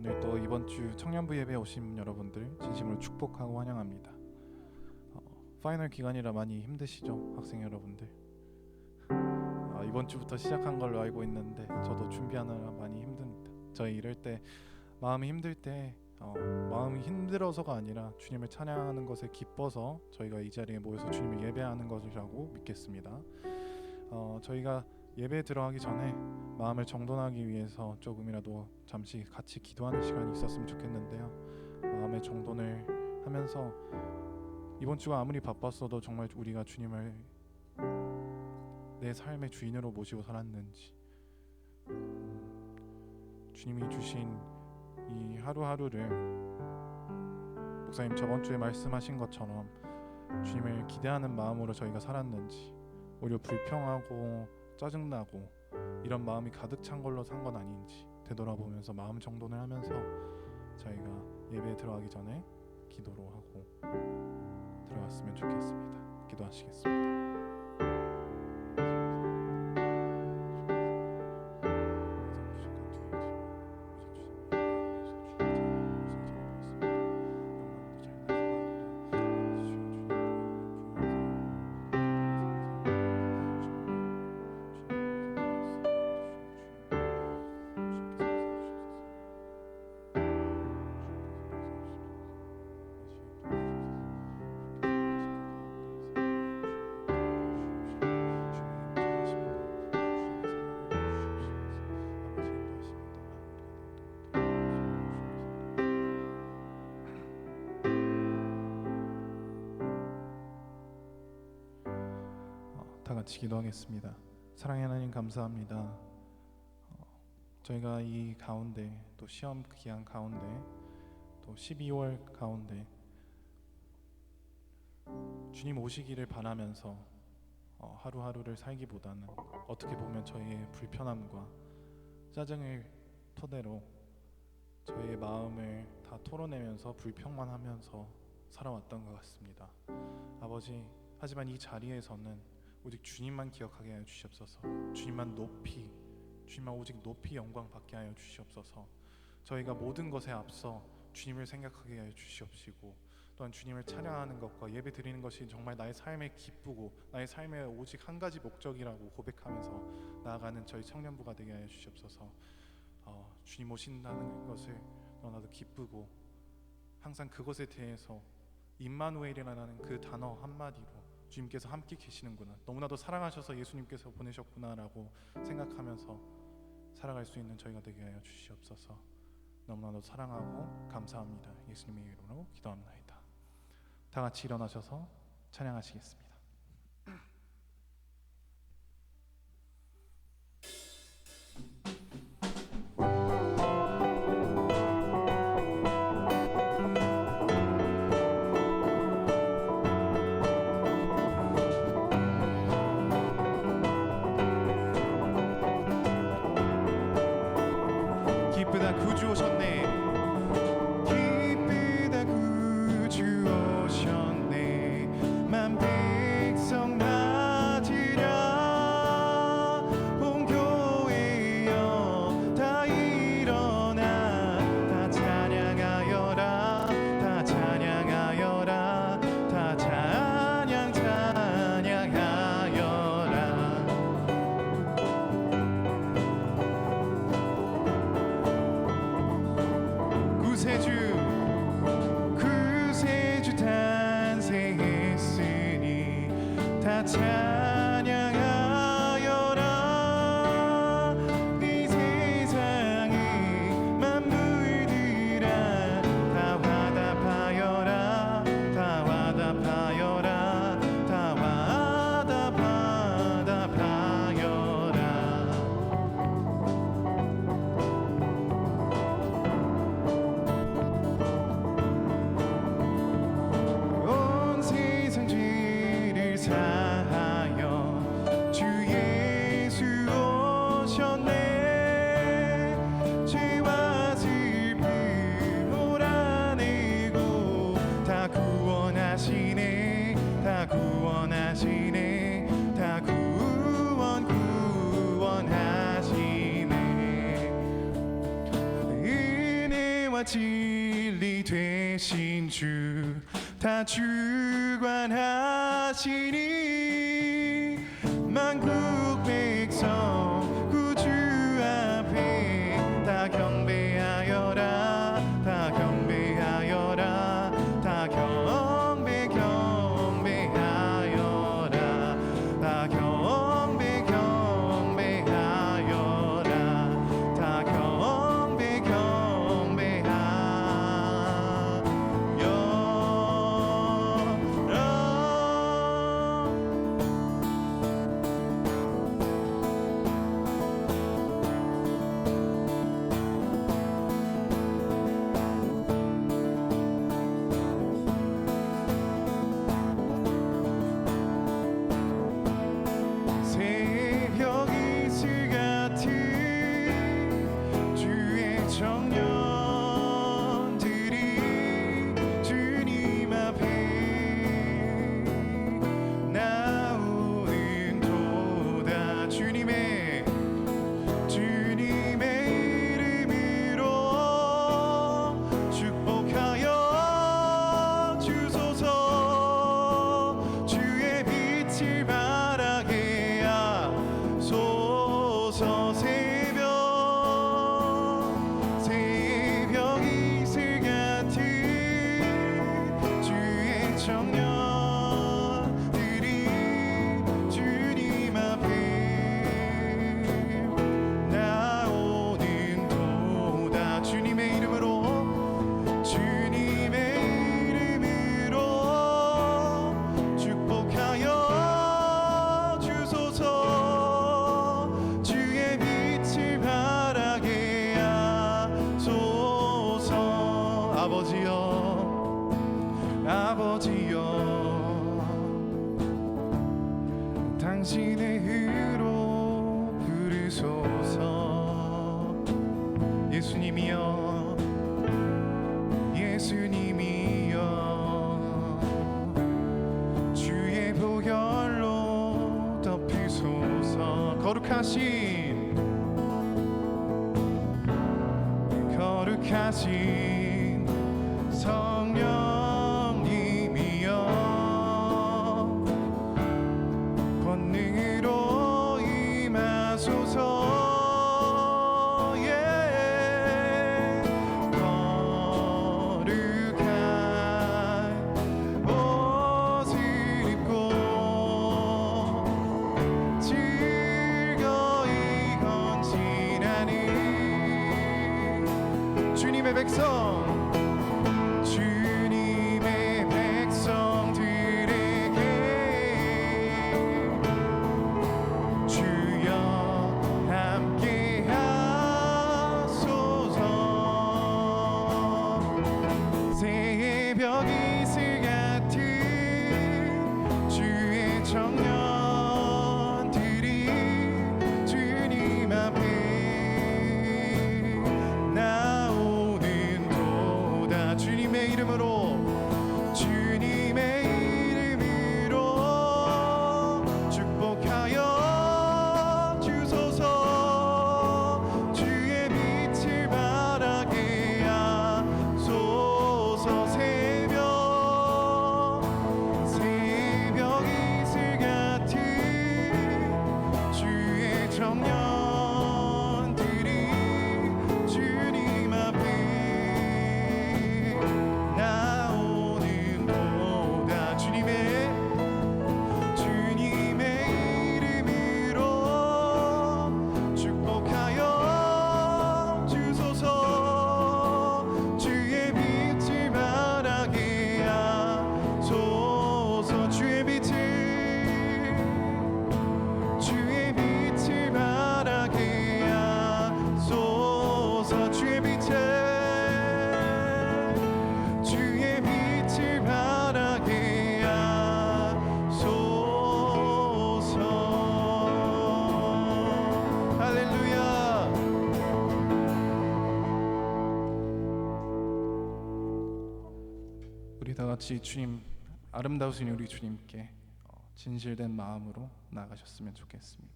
오늘 또 이번 주 청년부 예배에 오신 여러분들 진심으로 축복하고 환영합니다. 파이널 기간이라 많이 힘드시죠, 학생 여러분들? 이번 주부터 시작한 걸로 알고 있는데 저도 준비하느라 많이 힘듭니다. 저희 이럴 때 마음이 힘들 때 마음이 힘들어서가 아니라 주님을 찬양하는 것에 기뻐서 저희가 이 자리에 모여서 주님을 예배하는 것이라고 믿겠습니다. 저희가 예배에 들어가기 전에 마음을 정돈하기 위해서 조금이라도 잠시 같이 기도하는 시간이 있었으면 좋겠는데요. 마음의 정돈을 하면서 이번 주가 아무리 바빴어도 정말 우리가 주님을 내 삶의 주인으로 모시고 살았는지, 주님이 주신 이 하루하루를 목사님 저번 주에 말씀하신 것처럼 주님을 기대하는 마음으로 저희가 살았는지, 오히려 불평하고 짜증나고 이런 마음이 가득 찬 걸로 산 건 아닌지 되돌아보면서 마음 정돈을 하면서 저희가 예배에 들어가기 전에 기도로 하고 들어갔으면 좋겠습니다. 기도하시겠습니다. 다 같이 기도하겠습니다. 사랑의 하나님 감사합니다. 저희가 이 가운데 또 시험 기간 가운데 또 12월 가운데 주님 오시기를 바라면서 하루하루를 살기보다는 어떻게 보면 저희의 불편함과 짜증을 토대로 저희의 마음을 다 털어내면서 불평만 하면서 살아왔던 것 같습니다. 아버지, 하지만 이 자리에서는 오직 주님만 기억하게 하여 주시옵소서. 주님만 오직 높이 영광 받게 하여 주시옵소서. 저희가 모든 것에 앞서 주님을 생각하게 하여 주시옵시고, 또한 주님을 찬양하는 것과 예배 드리는 것이 정말 나의 삶에 기쁘고 나의 삶의 오직 한 가지 목적이라고 고백하면서 나아가는 저희 청년부가 되게 하여 주시옵소서. 주님 오신다는 것을 너나도 기쁘고 항상 그것에 대해서 임마누엘이라는 그 단어 한마디로 주님께서 함께 계시는구나, 너무나도 사랑하셔서 예수님께서 보내셨구나라고 생각하면서 살아갈 수 있는 저희가 되게 하여 주시옵소서. 너무나도 사랑하고 감사합니다. 예수님의 이름으로 기도합나이다. 다 같이 일어나셔서 찬양하시겠습니다. 기쁘다 구주 오셨네. 기쁘다 구주 오셨네. 맘 진리 되신 주 다 주관하시니 만국 백성 구주 앞에 다 경배하여라 다 경배하여라 다 경배하여라 다 경배하여라 다 새벽 이슬 같은 주의 청년들이 주님 앞에 나오는 도다 주님의 이름으로 축복하여 주소서 주의 빛을 바라게 하소서 새벽 이슬 같은 주의 청년들이 주님 앞에 나오는 도다 주님의 이름으로 축복하여 주소서 주의 빛을 바라게 하소서 아버지여 당신의 의로 부르소서 예수님이여 주의 보혈로 덮으소서 거룩하신 성령님이여 권능으로 임하소서 거룩한 옷을 입고 즐거이 헌신하는 주님의 백성들에게 주여 함께 하소서 새벽 이슬 같은 주의 청년들이 주님 앞에 나오는 도다 주님의 이름으로 축복하여 주소서 주의 빛을 바라게 하소서 새벽 이슬 같은 주의 청년들이 주님 앞에 나오는 도다 주님의 이름으로 축복하여 주소서 주의 빛을 바라게 하소서 주의 빛을 바라게 하소서 주의 빛을 바라게 하소서 할렐루야. 우리 다 같이 주님 아름다우신 우리 주님께 진실된 마음으로 나아가셨으면 좋겠습니다.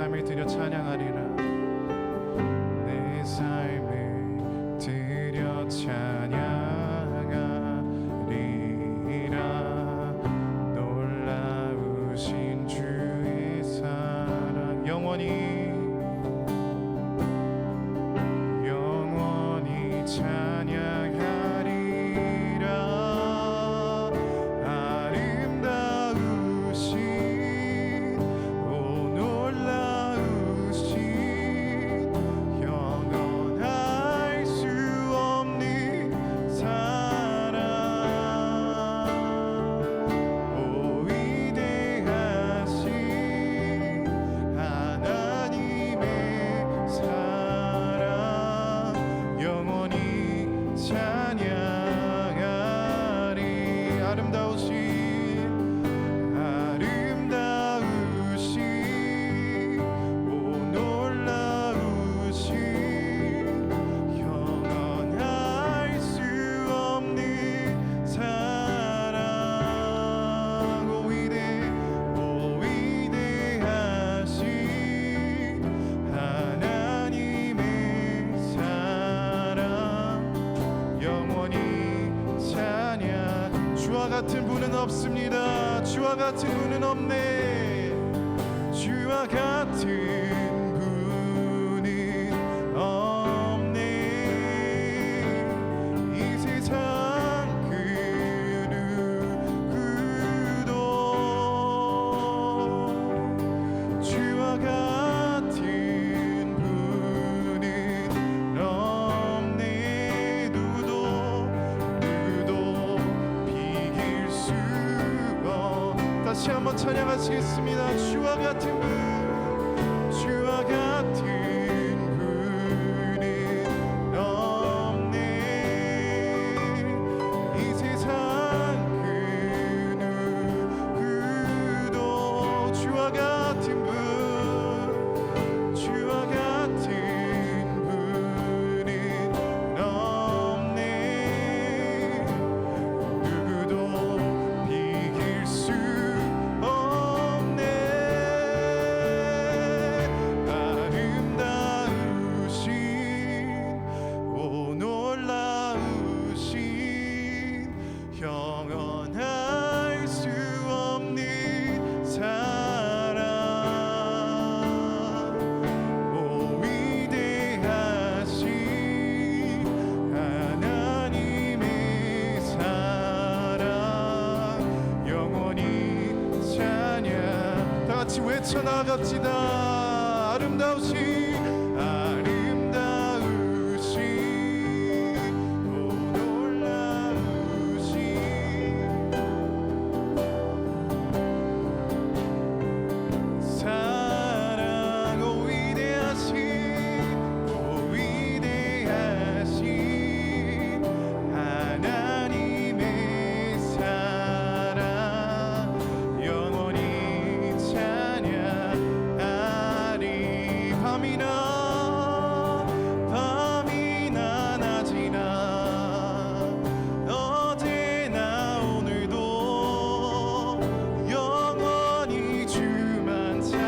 삶을 드려 찬양하리라. 내 삶을 드려 찬양하리라. 놀라우신 주의 사랑 영원히 찬양하리라. 아름다우신 오 놀라우신 영원할 수 없는 사랑. 오 위대하신 하나님의 사랑 영원히 찬양하리. 아름다우신 오 놀라우신 영원할 수 없는 사랑. 오 위대하신 하나님의 사랑 영원히 찬양. 주와 같은 분은 없습니다. 주와 같은 분은 없네. 주와 같은 분은 없네. 이 세상 그 누구도 주와 같은 분은 없네. 누구도 비길 수 다시 한번 찬양하시겠습니다. 주와 같은 분, 주와 같은 분은 없네. 이 세상 그 누구도 주와 같은 분, 주와 같은 분은 없네. 누구도 비길 수 없네. 아름다우신 오 놀라우신 영원할 수 없는 사랑. 오 위대하신 하나님의 사랑 영원히 찬양. 다같이 외쳐나갑시다. 아름다우신 오 놀라우신 사랑. 오 위대하신 하나님의 사랑 영원히 찬양하리. 밤이나 낮이나 어제나 오늘도 영원히 주만 찬양해.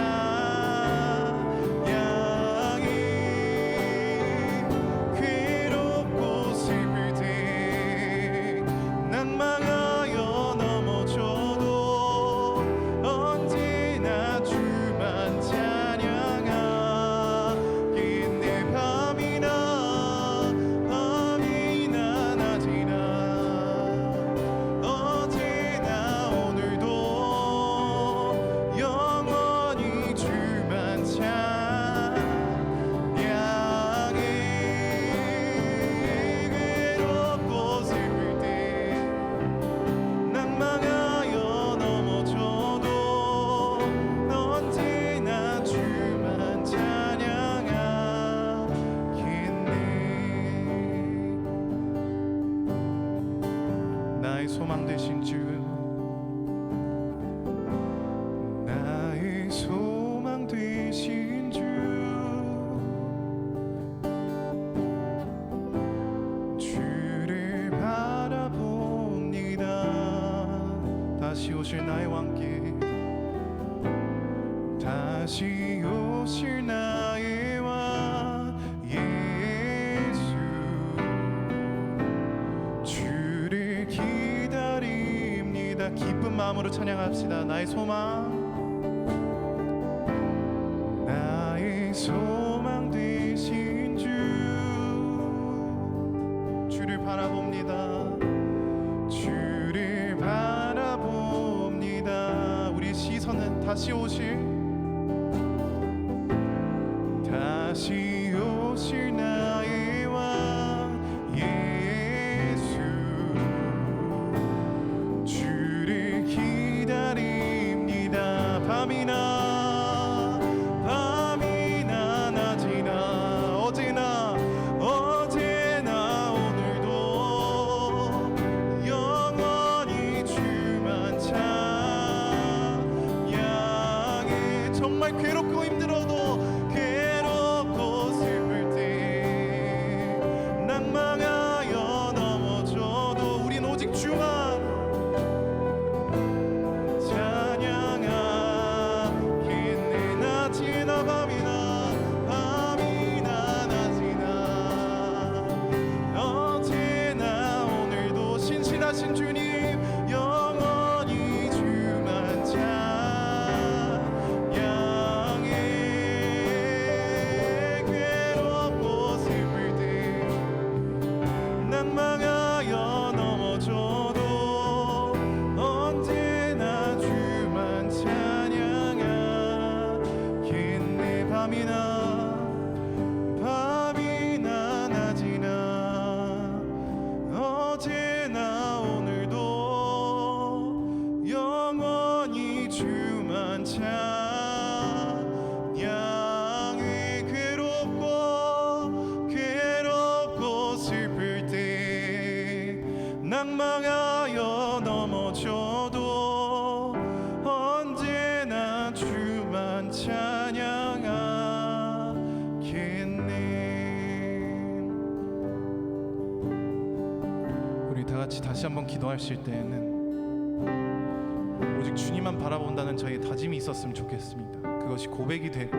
괴롭고 슬플 때 낭망하여 넘어져도 언제나 주만 찬양하겠네. 밤이나 낮이나 어제나 오늘도 영원히 주만 찬양해. 괴롭고 슬플 때 낭망하여 넘어져도 언제나 주만 찬양하겠네. 나의 소망 되신 주, 나의 소망 되신 주, 주를 바라봅니다. 다시 오실 나의 왕께 다시 오실 나의 왕 예수, 주를 기다립니다. 기쁜 마음으로 찬양합시다. 나의 소망, 나의 소망 되신 주, 주를 바라봅니다. 주를 바라봅니다. 우리의 시선은 다시 오실 나의 왕 예수, 주를 기다립니다. 밤이나 낮이나 언제나 오늘도 영원히 주만 찬양해. 정말 괴롭고 힘들어도 낭망하여 넘어져도 우린 오직 주만 찬양하겠네. 낮이나 밤이나 낮이나 언제나 오늘도 신실하신 주님 영원히 주만 찬양해. 괴롭고 슬플 때 낭망하여 넘어져도 언제나 주만 찬양하겠네. 밤이나 낮이나 언제나 오늘도 영원히 주만 찬양해. 괴롭고 슬플 때 낭망하여 넘어져도 언제나 주만 찬양하겠네. 우리 다 같이 다시 한번 기도하실 때에는 오직 주님만 바라본다는 저희의 다짐이 있었으면 좋겠습니다. 그것이 고백이 되고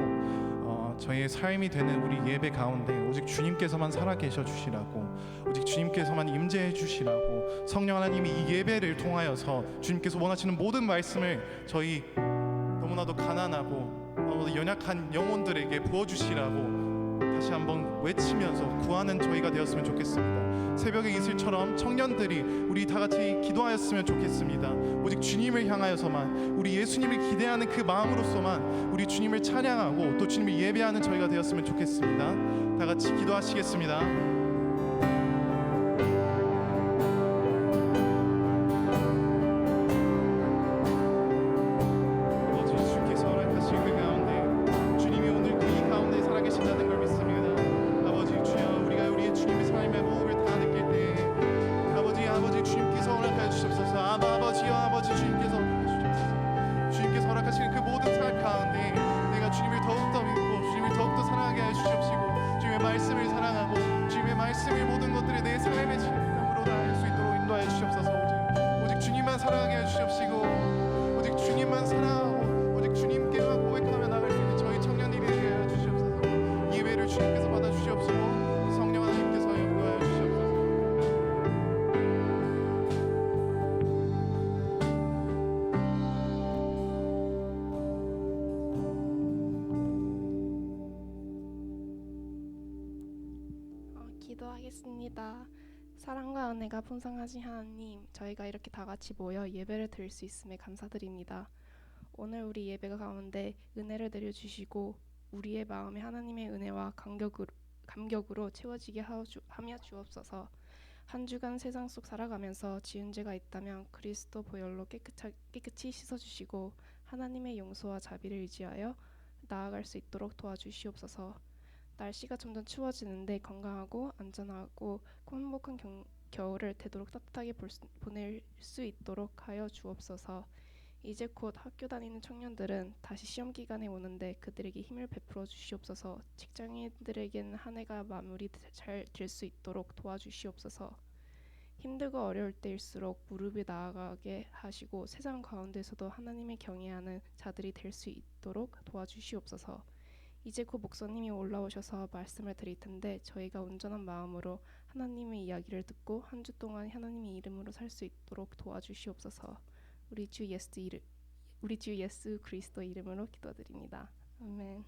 저희의 삶이 되는 우리 예배 가운데 오직 주님께서만 살아계셔 주시라고, 오직 주님께서만 임재해 주시라고, 성령 하나님이 이 예배를 통하여서 주님께서 원하시는 모든 말씀을 저희 너무나도 가난하고 너무나도 연약한 영혼들에게 부어주시라고 다시 한번 외치면서 구하는 저희가 되었으면 좋겠습니다. 새벽의 이슬처럼 청년들이 우리 다 같이 기도하였으면 좋겠습니다. 오직 주님을 향하여서만, 우리 예수님을 기대하는 그 마음으로서만 우리 주님을 찬양하고 또 주님을 예배하는 저희가 되었으면 좋겠습니다. 다 같이 기도하시겠습니다. 말씀의 모든 것들이 내 삶의 진리감으로 나아갈 수 있도록 인도하여 주시옵소서. 오직 주님만 사랑하게 해주시옵시고, 오직 주님만 사랑하고 오직 주님께만 고백하며 나갈 수 있는 저희 청년들이 되게 하여 주시옵소서. 예배를 주님께서 받아 주시옵시고 성령 하나님께서 인도하여 주시옵소서. 기도하겠습니다. 사랑과 은혜가 풍성하신 하나님, 저희가 이렇게 다 같이 모여 예배를 드릴 수 있음에 감사드립니다. 오늘 우리 예배가 가운데 은혜를 내려주시고 우리의 마음에 하나님의 은혜와 감격으로 채워지게 하며 주옵소서. 한 주간 세상 속 살아가면서 지은 죄가 있다면 그리스도 보혈로 깨끗이 씻어주시고 하나님의 용서와 자비를 의지하여 나아갈 수 있도록 도와주시옵소서. 날씨가 점점 추워지는데 건강하고 안전하고 행복한 겨울을 되도록 따뜻하게 보낼 수 있도록 하여 주옵소서. 이제 곧 학교 다니는 청년들은 다시 시험 기간에 오는데 그들에게 힘을 베풀어 주시옵소서. 직장인들에게는 한 해가 마무리 잘 될 수 있도록 도와주시옵소서. 힘들고 어려울 때일수록 무릎이 나아가게 하시고 세상 가운데서도 하나님을 경외하는 자들이 될 수 있도록 도와주시옵소서. 이제 곧 목사님이 올라오셔서 말씀을 드릴 텐데 저희가 온전한 마음으로 하나님의 이야기를 듣고 한 주 동안 하나님의 이름으로 살 수 있도록 도와주시옵소서. 우리 주 예수 그리스도 이름으로 기도드립니다. 아멘.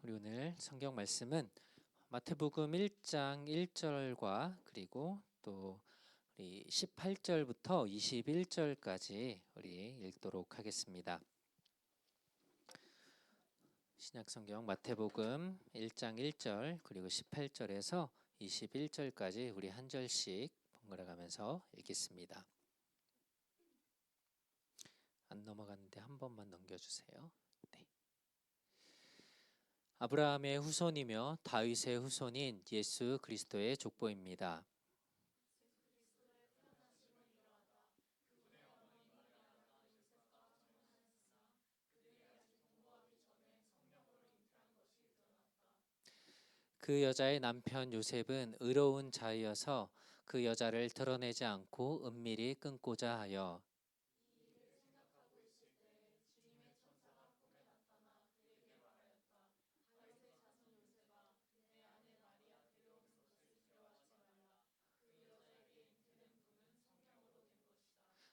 우리 오늘 성경 말씀은 마태복음 1장 1절과 그리고 또 우리 18절부터 21절까지 우리 읽도록 하겠습니다. 신약 성경 마태복음 1장 1절 그리고 18절에서 21절까지 우리 한 절씩 번갈아 가면서 읽겠습니다. 안 넘어갔는데 한 번만 넘겨주세요. 네. 아브라함의 후손이며 다윗의 후손인 예수 그리스도의 족보입니다. 그 여자의 남편 요셉은 의로운 자이어서 그 여자를 드러내지 않고 은밀히 끊고자 하여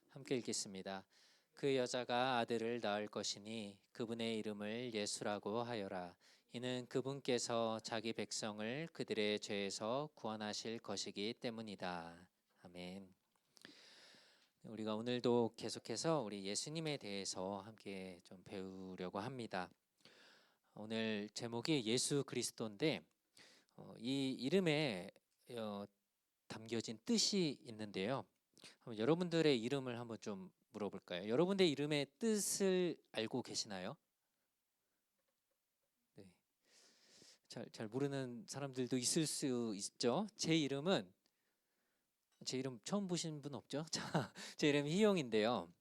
함께 읽겠습니다. 그 여자가 아들을 낳을 것이니 그분의 이름을 예수라고 하여라. 이는 그분께서 자기 백성을 그들의 죄에서 구원하실 것이기 때문이다. 아멘. 우리가 오늘도 계속해서 우리 예수님에 대해서 함께 좀 배우려고 합니다. 오늘 제목이 예수 그리스도인데 이 이름에 담겨진 뜻이 있는데요. 여러분들의 이름을 한번 좀 물어볼까요? 여러분의 이름의 뜻을 알고 계시나요? 네. 잘 모르는 사람들도 있을 수 있죠. 제 이름 처음 보신 분 없죠? 자, 제 이름 희용인데요.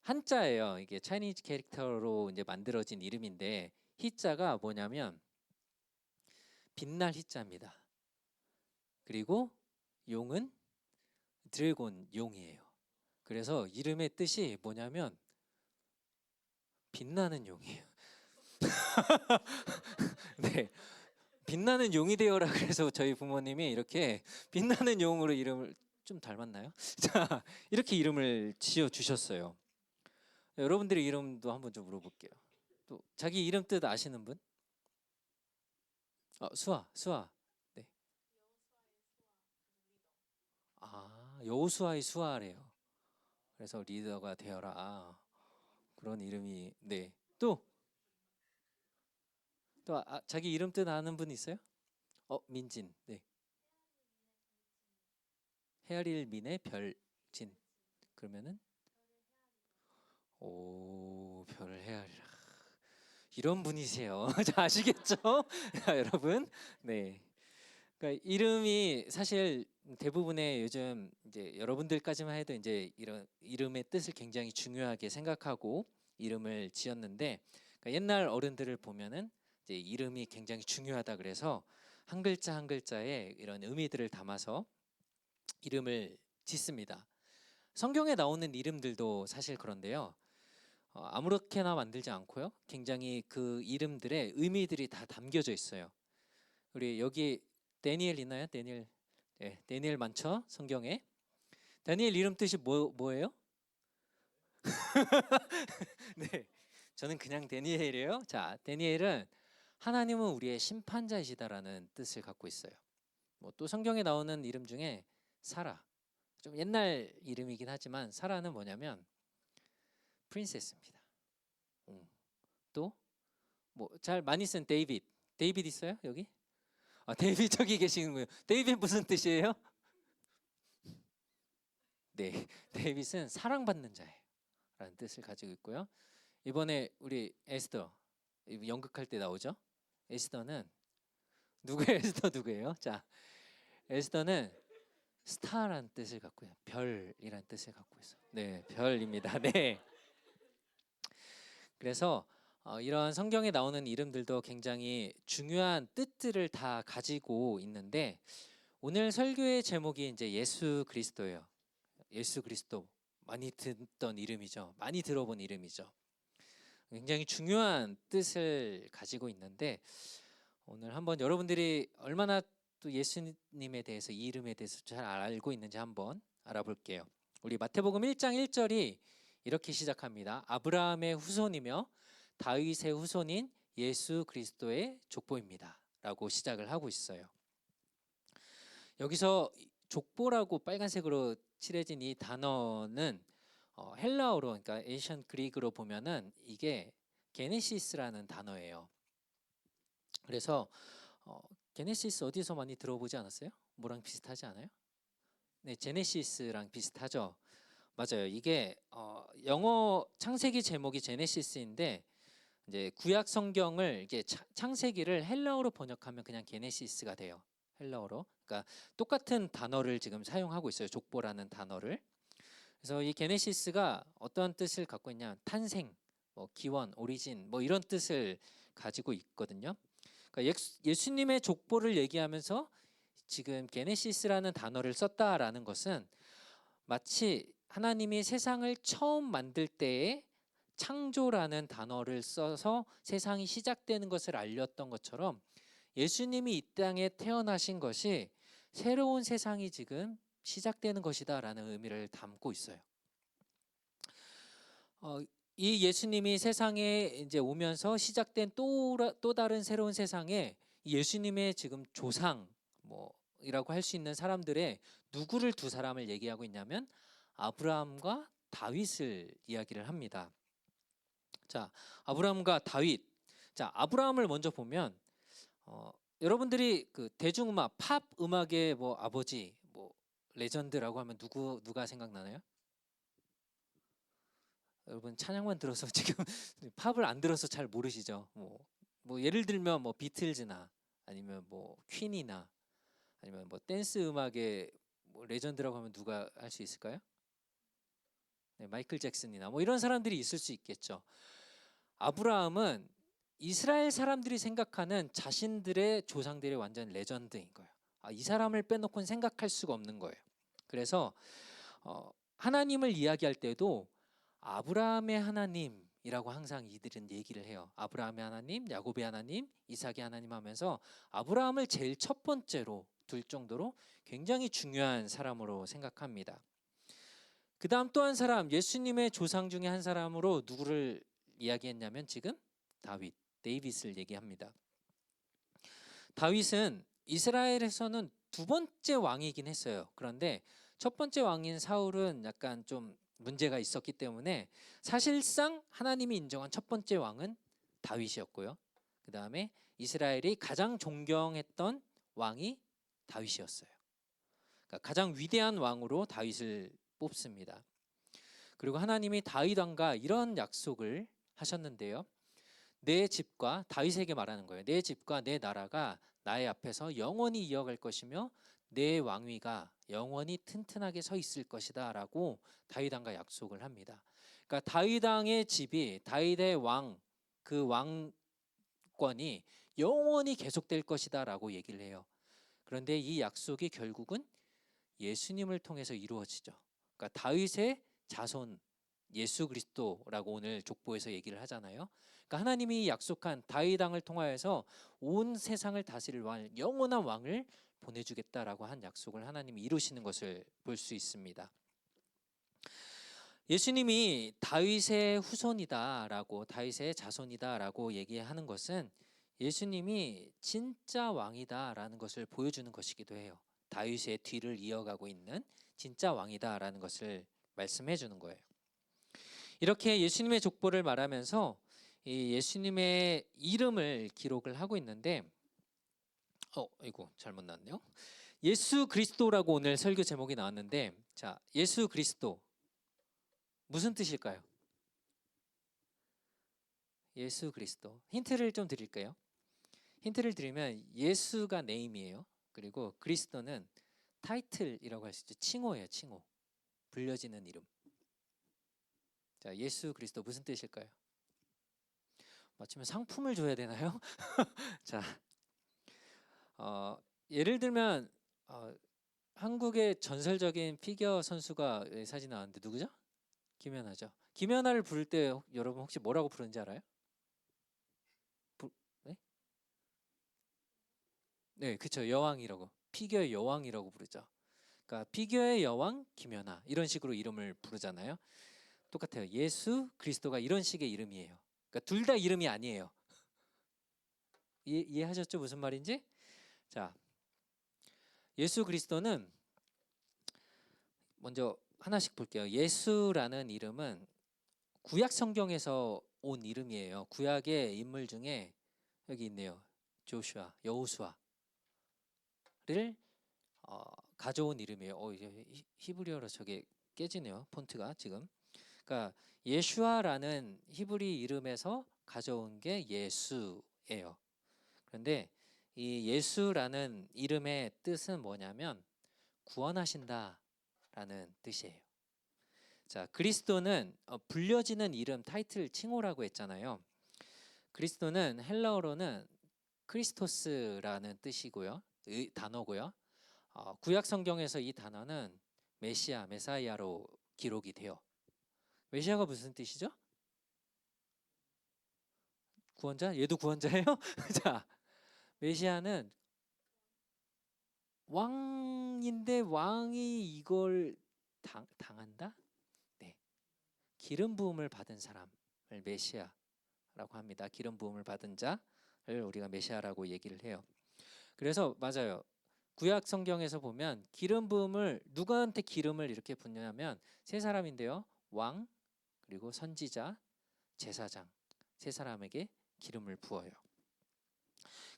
한자예요. 이게 차이니즈 캐릭터로 이제 만들어진 이름인데 희자가 뭐냐면 빛날 희자입니다. 그리고 용은 드래곤 용이에요. 그래서 이름의 뜻이 뭐냐면 빛나는 용이에요. 네, 빛나는 용이 되어라. 그래서 저희 부모님이 이렇게 빛나는 용으로 이름을 좀 닮았나요? 자, 이렇게 이름을 지어 주셨어요. 여러분들의 이름도 한번 좀 물어볼게요. 또 자기 이름 뜻 아시는 분? 수아. 네. 여호수아의 수아래요. 그래서 리더가 되어라. 그런 이름이 네. 또 자기 이름 뜻 아는 분 있어요? 민진. 네. 헤아릴 민의 별진. 그러면은 별을 헤아리라. 이런 분이세요. 자, 아시겠죠? 자, 여러분. 네. 그러니까 이름이 사실 대부분의 요즘 이제 여러분들까지만 해도 이제 이런 이름의 뜻을 굉장히 중요하게 생각하고 이름을 지었는데 그러니까 옛날 어른들을 보면은 이제 이름이 굉장히 중요하다 그래서 한 글자 한 글자에 이런 의미들을 담아서 이름을 짓습니다. 성경에 나오는 이름들도 사실 그런데요. 아무렇게나 만들지 않고요. 굉장히 그 이름들의 의미들이 다 담겨져 있어요. 우리 여기 다니엘 있나요? 다니엘. 네, 다니엘 많죠? 성경에. 다니엘 이름 뜻이 뭐예요? 네. 저는 그냥 다니엘이에요. 자, 다니엘은 하나님은 우리의 심판자이시다라는 뜻을 갖고 있어요. 뭐 또 성경에 나오는 이름 중에 사라. 좀 옛날 이름이긴 하지만 사라는 뭐냐면 프린세스입니다. 또 뭐 잘 많이 쓴 데이빗. 데이빗 있어요? 여기? 데이빗 저기 계시는 거예요. 데이빗 무슨 뜻이에요? 네, 데이빗은 사랑받는 자예요 라는 뜻을 가지고 있고요. 이번에 우리 에스더 연극할 때 나오죠? 에스더는 누구예요? 에스더 누구예요? 자, 에스더는 스타라는 뜻을 갖고 있어요. 별이라는 뜻을 갖고 있어요. 네, 별입니다. 네. 그래서 이런 성경에 나오는 이름들도 굉장히 중요한 뜻들을 다 가지고 있는데 오늘 설교의 제목이 이제 예수 그리스도예요. 예수 그리스도 많이 듣던 이름이죠. 많이 들어본 이름이죠. 굉장히 중요한 뜻을 가지고 있는데 오늘 한번 여러분들이 얼마나 또 예수님에 대해서 이 이름에 대해서 잘 알고 있는지 한번 알아볼게요. 우리 마태복음 1장 1절이 이렇게 시작합니다. 아브라함의 후손이며 다윗의 후손인 예수 그리스도의 족보입니다. 라고 시작을 하고 있어요. 여기서 족보라고 빨간색으로 칠해진 이 단어는 헬라어로 그러니까 에이션 그릭으로 보면은 이게 게네시스라는 단어예요. 그래서 게네시스 어디서 많이 들어보지 않았어요? 뭐랑 비슷하지 않아요? 네, 제네시스랑 비슷하죠. 맞아요. 이게 영어 창세기 제목이 제네시스인데 이제 구약 성경을 이게 창세기를 헬라어로 번역하면 그냥 게네시스가 돼요. 헬라어로. 그러니까 똑같은 단어를 지금 사용하고 있어요. 족보라는 단어를. 그래서 이 게네시스가 어떤 뜻을 갖고 있냐? 탄생, 뭐 기원, 오리진, 뭐 이런 뜻을 가지고 있거든요. 그러니까 예수님의 족보를 얘기하면서 지금 게네시스라는 단어를 썼다라는 것은 마치 하나님이 세상을 처음 만들 때에 창조라는 단어를 써서 세상이 시작되는 것을 알렸던 것처럼 예수님이 이 땅에 태어나신 것이 새로운 세상이 지금 시작되는 것이다라는 의미를 담고 있어요. 이 예수님이 세상에 이제 오면서 시작된 또 다른 새로운 세상에 예수님의 지금 조상 뭐이라고 할 수 있는 사람들의 누구를 두 사람을 얘기하고 있냐면 아브라함과 다윗을 이야기를 합니다. 자, 아브라함과 다윗. 자, 아브라함을 먼저 보면 여러분들이 그 대중음악, 팝 음악의 뭐 아버지, 뭐 레전드라고 하면 누가 생각나나요? 여러분 찬양만 들어서 지금 팝을 안 들어서 잘 모르시죠? 뭐 예를 들면 뭐 비틀즈나 아니면 뭐 퀸이나 아니면 뭐 댄스 음악의 뭐 레전드라고 하면 누가 할 수 있을까요? 네, 마이클 잭슨이나 뭐 이런 사람들이 있을 수 있겠죠. 아브라함은 이스라엘 사람들이 생각하는 자신들의 조상들의 완전 레전드인 거예요. 이 사람을 빼놓고는 생각할 수가 없는 거예요. 그래서 하나님을 이야기할 때도 아브라함의 하나님이라고 항상 이들은 얘기를 해요. 아브라함의 하나님, 야곱의 하나님, 이삭의 하나님 하면서 아브라함을 제일 첫 번째로 둘 정도로 굉장히 중요한 사람으로 생각합니다. 그 다음 또 한 사람, 예수님의 조상 중에 한 사람으로 누구를 이야기했냐면 지금 데이빗을 얘기합니다. 다윗은 이스라엘에서는 두 번째 왕이긴 했어요. 그런데 첫 번째 왕인 사울은 약간 좀 문제가 있었기 때문에 사실상 하나님이 인정한 첫 번째 왕은 다윗이었고요. 그 다음에 이스라엘이 가장 존경했던 왕이 다윗이었어요. 그러니까 가장 위대한 왕으로 다윗을 뽑습니다. 그리고 하나님이 다윗 왕과 이런 약속을 하셨는데요. 내 집과 다윗에게 말하는 거예요. 내 집과 내 나라가 나의 앞에서 영원히 이어갈 것이며 내 왕위가 영원히 튼튼하게 서 있을 것이다 라고 다윗 왕과 약속을 합니다. 그러니까 다윗 왕의 집이 다윗의 왕, 그 왕권이 영원히 계속될 것이다 라고 얘기를 해요. 그런데 이 약속이 결국은 예수님을 통해서 이루어지죠. 그러니까 다윗의 자손 예수 그리스도라고 오늘 족보에서 얘기를 하잖아요. 그러니까 하나님이 약속한 다윗 왕을 통하여서 온 세상을 다스릴 왕, 영원한 왕을 보내주겠다라고 한 약속을 하나님이 이루시는 것을 볼 수 있습니다. 예수님이 다윗의 후손이다라고 다윗의 자손이다라고 얘기하는 것은 예수님이 진짜 왕이다라는 것을 보여주는 것이기도 해요. 다윗의 뒤를 이어가고 있는 진짜 왕이다라는 것을 말씀해 주는 거예요. 이렇게 예수님의 족보를 말하면서 이 예수님의 이름을 기록을 하고 있는데 이거 잘못 나왔네요. 예수 그리스도라고 오늘 설교 제목이 나왔는데 자, 예수 그리스도 무슨 뜻일까요? 예수 그리스도. 힌트를 좀 드릴까요? 힌트를 드리면 예수가 네임이에요. 그리고 그리스도는 타이틀이라고 할 수 있죠. 칭호예요, 칭호. 불려지는 이름. 자, 예수 그리스도 무슨 뜻일까요? 맞추면 상품을 줘야 되나요? 자, 예를 들면 한국의 전설적인 피겨 선수가 사진 나왔는데 누구죠? 김연아죠. 김연아를 부를 때 여러분 혹시 뭐라고 부르는지 알아요? 네? 네, 그쵸. 여왕이라고. 피겨의 여왕이라고 부르죠. 그러니까 피겨의 여왕 김연아 이런 식으로 이름을 부르잖아요. 똑같아요. 예수 그리스도가 이런 식의 이름이에요. 그러니까 둘 다 이름이 아니에요. 이해하셨죠? 무슨 말인지? 자, 예수 그리스도는 먼저 하나씩 볼게요. 예수라는 이름은 구약 성경에서 온 이름이에요. 구약의 인물 중에 여기 있네요. 조슈아, 여호수아를 가져온 이름이에요. 이제 히브리어로 저게 깨지네요. 폰트가 지금. 그러니까 예슈아라는 히브리 이름에서 가져온 게 예수예요. 그런데 이 예수라는 이름의 뜻은 뭐냐면 구원하신다라는 뜻이에요. 자, 그리스도는 불려지는 이름, 타이틀, 칭호라고 했잖아요. 그리스도는 헬라어로는 크리스토스라는 뜻이고요, 단어고요. 구약 성경에서 이 단어는 메시아, 메사이아로 기록이 돼요. 메시아가 무슨 뜻이죠? 구원자? 얘도 구원자예요? 자, 메시아는 왕인데 왕이 이걸 당한다? 네, 기름 부음을 받은 사람을 메시아라고 합니다. 기름 부음을 받은 자를 우리가 메시아라고 얘기를 해요. 그래서 맞아요. 구약 성경에서 보면 기름 부음을 누구한테 기름을 이렇게 붓냐면 세 사람인데요. 왕, 그리고 선지자, 제사장 세 사람에게 기름을 부어요.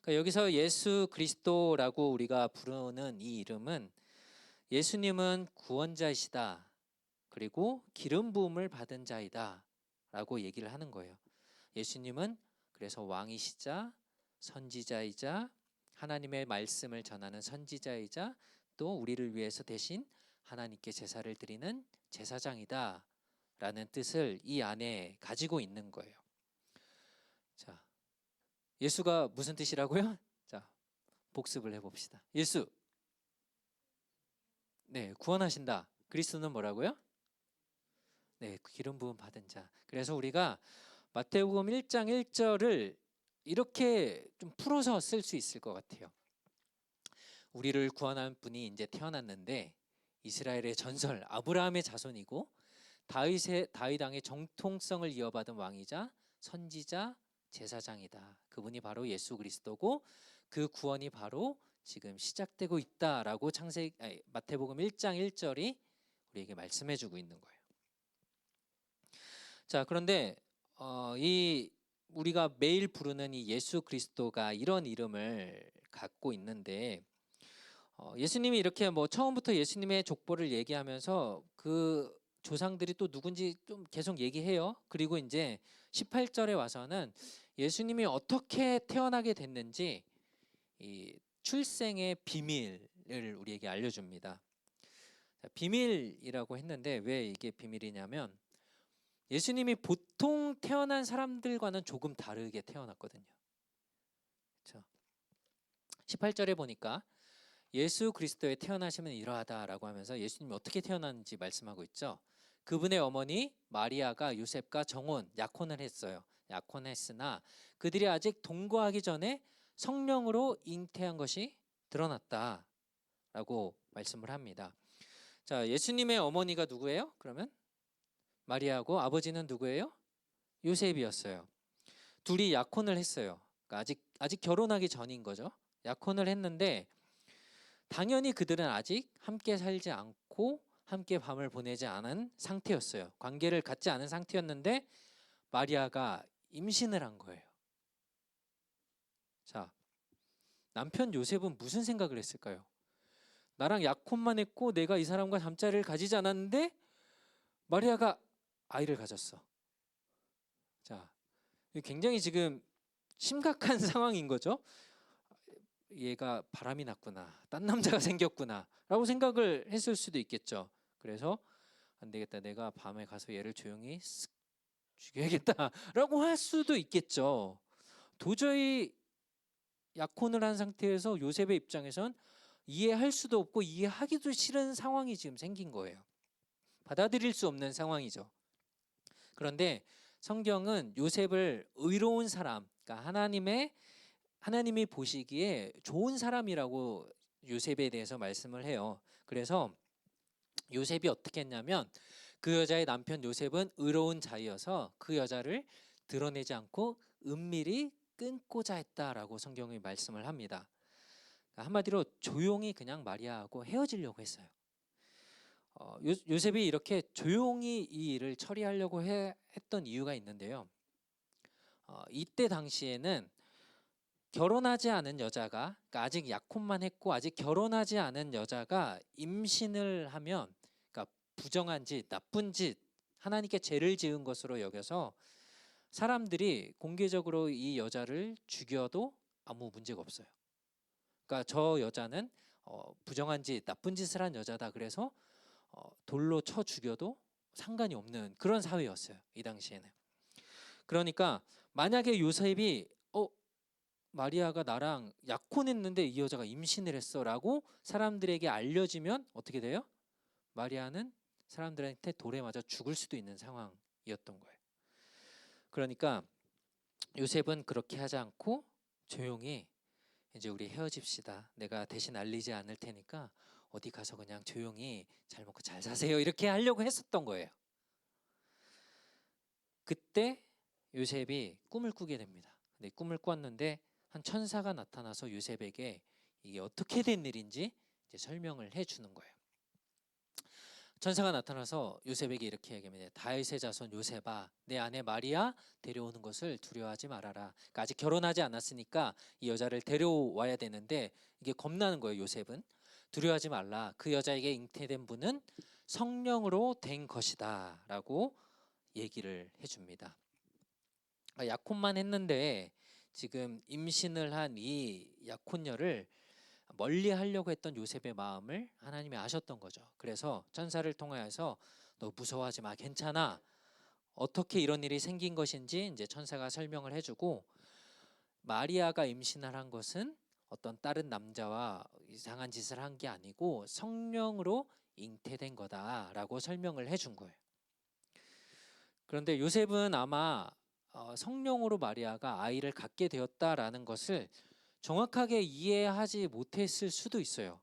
그러니까 여기서 예수 그리스도라고 우리가 부르는 이 이름은 예수님은 구원자이시다. 그리고 기름 부음을 받은 자이다. 라고 얘기를 하는 거예요. 예수님은 그래서 왕이시자 선지자이자 하나님의 말씀을 전하는 선지자이자 또 우리를 위해서 대신 하나님께 제사를 드리는 제사장이다. 라는 뜻을 이 안에 가지고 있는 거예요. 자, 예수가 무슨 뜻이라고요? 자, 복습을 해봅시다. 예수, 네, 구원하신다. 그리스도는 뭐라고요? 네, 기름 부음 받은 자. 그래서 우리가 마태복음 1장 1절을 이렇게 좀 풀어서 쓸 수 있을 것 같아요. 우리를 구원한 분이 이제 태어났는데 이스라엘의 전설 아브라함의 자손이고 다윗 왕의 정통성을 이어받은 왕이자 선지자 제사장이다. 그분이 바로 예수 그리스도고 그 구원이 바로 지금 시작되고 있다라고 마태복음 1장 1절이 우리에게 말씀해주고 있는 거예요. 자, 그런데 이 우리가 매일 부르는 이 예수 그리스도가 이런 이름을 갖고 있는데 예수님이 이렇게 뭐 처음부터 예수님의 족보를 얘기하면서 그 조상들이 또 누군지 좀 계속 얘기해요. 그리고 이제 18절에 와서는 예수님이 어떻게 태어나게 됐는지 이 출생의 비밀을 우리에게 알려줍니다. 자, 비밀이라고 했는데 왜 이게 비밀이냐면 예수님이 보통 태어난 사람들과는 조금 다르게 태어났거든요. 그렇죠? 18절에 보니까 예수 그리스도의 태어나심은 이러하다라고 하면서 예수님이 어떻게 태어났는지 말씀하고 있죠. 그분의 어머니 마리아가 요셉과 정혼, 약혼을 했어요. 약혼했으나 그들이 아직 동거하기 전에 성령으로 잉태한 것이 드러났다라고 말씀을 합니다. 자, 예수님의 어머니가 누구예요? 그러면 마리아고 아버지는 누구예요? 요셉이었어요. 둘이 약혼을 했어요. 그러니까 아직 결혼하기 전인 거죠. 약혼을 했는데 당연히 그들은 아직 함께 살지 않고 함께 밤을 보내지 않은 상태였어요. 관계를 갖지 않은 상태였는데 마리아가 임신을 한 거예요. 자, 남편 요셉은 무슨 생각을 했을까요? 나랑 약혼만 했고 내가 이 사람과 잠자리를 가지지 않았는데 마리아가 아이를 가졌어. 자, 굉장히 지금 심각한 상황인 거죠. 얘가 바람이 났구나, 딴 남자가 생겼구나라고 생각을 했을 수도 있겠죠. 그래서 안 되겠다, 내가 밤에 가서 얘를 조용히 쓱 죽여야겠다라고 할 수도 있겠죠. 도저히 약혼을 한 상태에서 요셉의 입장에선 이해할 수도 없고 이해하기도 싫은 상황이 지금 생긴 거예요. 받아들일 수 없는 상황이죠. 그런데 성경은 요셉을 의로운 사람, 그러니까 하나님이 보시기에 좋은 사람이라고 요셉에 대해서 말씀을 해요. 그래서 요셉이 어떻게 했냐면 그 여자의 남편 요셉은 의로운 자이어서 그 여자를 드러내지 않고 은밀히 끊고자 했다라고 성경이 말씀을 합니다. 한마디로 조용히 그냥 마리아하고 헤어지려고 했어요. 요셉이 이렇게 조용히 이 일을 처리하려고 했던 이유가 있는데요. 이때 당시에는 결혼하지 않은 여자가, 그러니까 아직 약혼만 했고 아직 결혼하지 않은 여자가 임신을 하면, 그러니까 부정한 짓, 나쁜 짓, 하나님께 죄를 지은 것으로 여겨서 사람들이 공개적으로 이 여자를 죽여도 아무 문제가 없어요. 그러니까 저 여자는 부정한 짓, 나쁜 짓을 한 여자다. 그래서 돌로 쳐 죽여도 상관이 없는 그런 사회였어요, 이 당시에는. 그러니까 만약에 요셉이 마리아가 나랑 약혼했는데 이 여자가 임신을 했어라고 사람들에게 알려지면 어떻게 돼요? 마리아는 사람들한테 돌에 맞아 죽을 수도 있는 상황이었던 거예요. 그러니까 요셉은 그렇게 하지 않고 조용히 이제 우리 헤어집시다. 내가 대신 알리지 않을 테니까 어디 가서 그냥 조용히 잘 먹고 잘 사세요. 이렇게 하려고 했었던 거예요. 그때 요셉이 꿈을 꾸게 됩니다. 근데 꿈을 꿨는데 한 천사가 나타나서 요셉에게 이게 어떻게 된 일인지 이제 설명을 해주는 거예요. 천사가 나타나서 요셉에게 이렇게 얘기합니다. 다윗의 자손 요셉아, 내 아내 마리아 데려오는 것을 두려워하지 말아라. 그러니까 아직 결혼하지 않았으니까 이 여자를 데려와야 되는데 이게 겁나는 거예요. 요셉은 두려워하지 말라. 그 여자에게 잉태된 분은 성령으로 된 것이다 라고 얘기를 해줍니다. 약혼만 했는데 지금 임신을 한 이 약혼녀를 멀리 하려고 했던 요셉의 마음을 하나님이 아셨던 거죠. 그래서 천사를 통하여서 너 무서워하지 마, 괜찮아. 어떻게 이런 일이 생긴 것인지 이제 천사가 설명을 해주고, 마리아가 임신을 한 것은 어떤 다른 남자와 이상한 짓을 한 게 아니고 성령으로 잉태된 거다라고 설명을 해준 거예요. 그런데 요셉은 아마 성령으로 마리아가 아이를 갖게 되었다라는 것을 정확하게 이해하지 못했을 수도 있어요.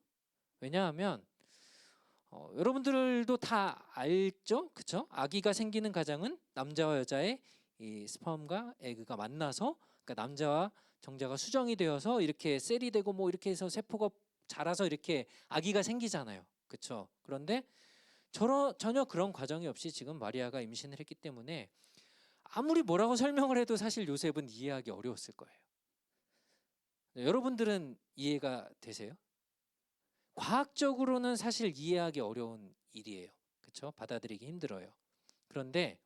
왜냐하면 여러분들도 다 알죠, 그렇죠? 아기가 생기는 가정은 남자와 여자의 이 스펌과 에그가 만나서, 그러니까 남자와 정자가 수정이 되어서 이렇게 셀이 되고 뭐 이렇게 해서 세포가 자라서 이렇게 아기가 생기잖아요, 그렇죠? 그런데 전혀 그런 과정이 없이 지금 마리아가 임신을 했기 때문에 아무리 뭐라고 설명을 해도 사실 요셉은 이해하기 어려웠을 거예요. 여러분들은 이해가 되세요? 과학적으로는 사실 이해하기 어려운 일이에요. 그렇죠? 받아들이기 힘들어요. 그런데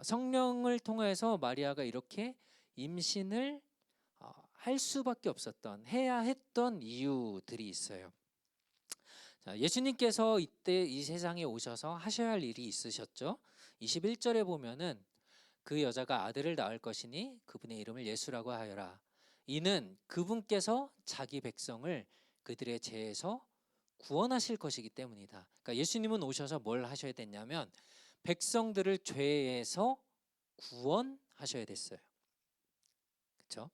성령을 통해서 마리아가 이렇게 임신을 할 수밖에 없었던, 해야 했던 이유들이 있어요. 자, 예수님께서 이때 이 세상에 오셔서 하셔야 할 일이 있으셨죠. 21절에 보면은 그 여자가 아들을 낳을 것이니 그분의 이름을 예수라고 하여라. 이는 그분께서 자기 백성을 그들의 죄에서 구원하실 것이기 때문이다. 그러니까 예수님은 오셔서 뭘 하셔야 됐냐면 백성들을 죄에서 구원하셔야 됐어요. 그렇죠?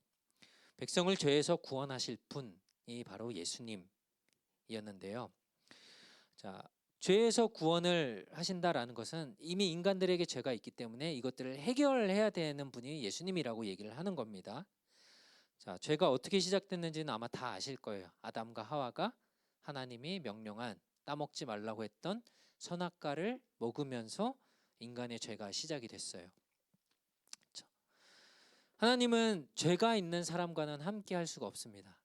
백성을 죄에서 구원하실 분이 바로 예수님이었는데요. 자, 죄에서 구원을 하신다라는 것은 이미 인간들에게 죄가 있기 때문에 이것들을 해결해야 되는 분이 예수님이라고 얘기를 하는 겁니다. 자, 죄가 어떻게 시작됐는지는 아마 다 아실 거예요. 아담과 하와가 하나님이 명령한 따먹지 말라고 했던 선악과를 먹으면서 인간의 죄가 시작이 됐어요. 그렇죠? 하나님은 죄가 있는 사람과는 함께 할 수가 없습니다.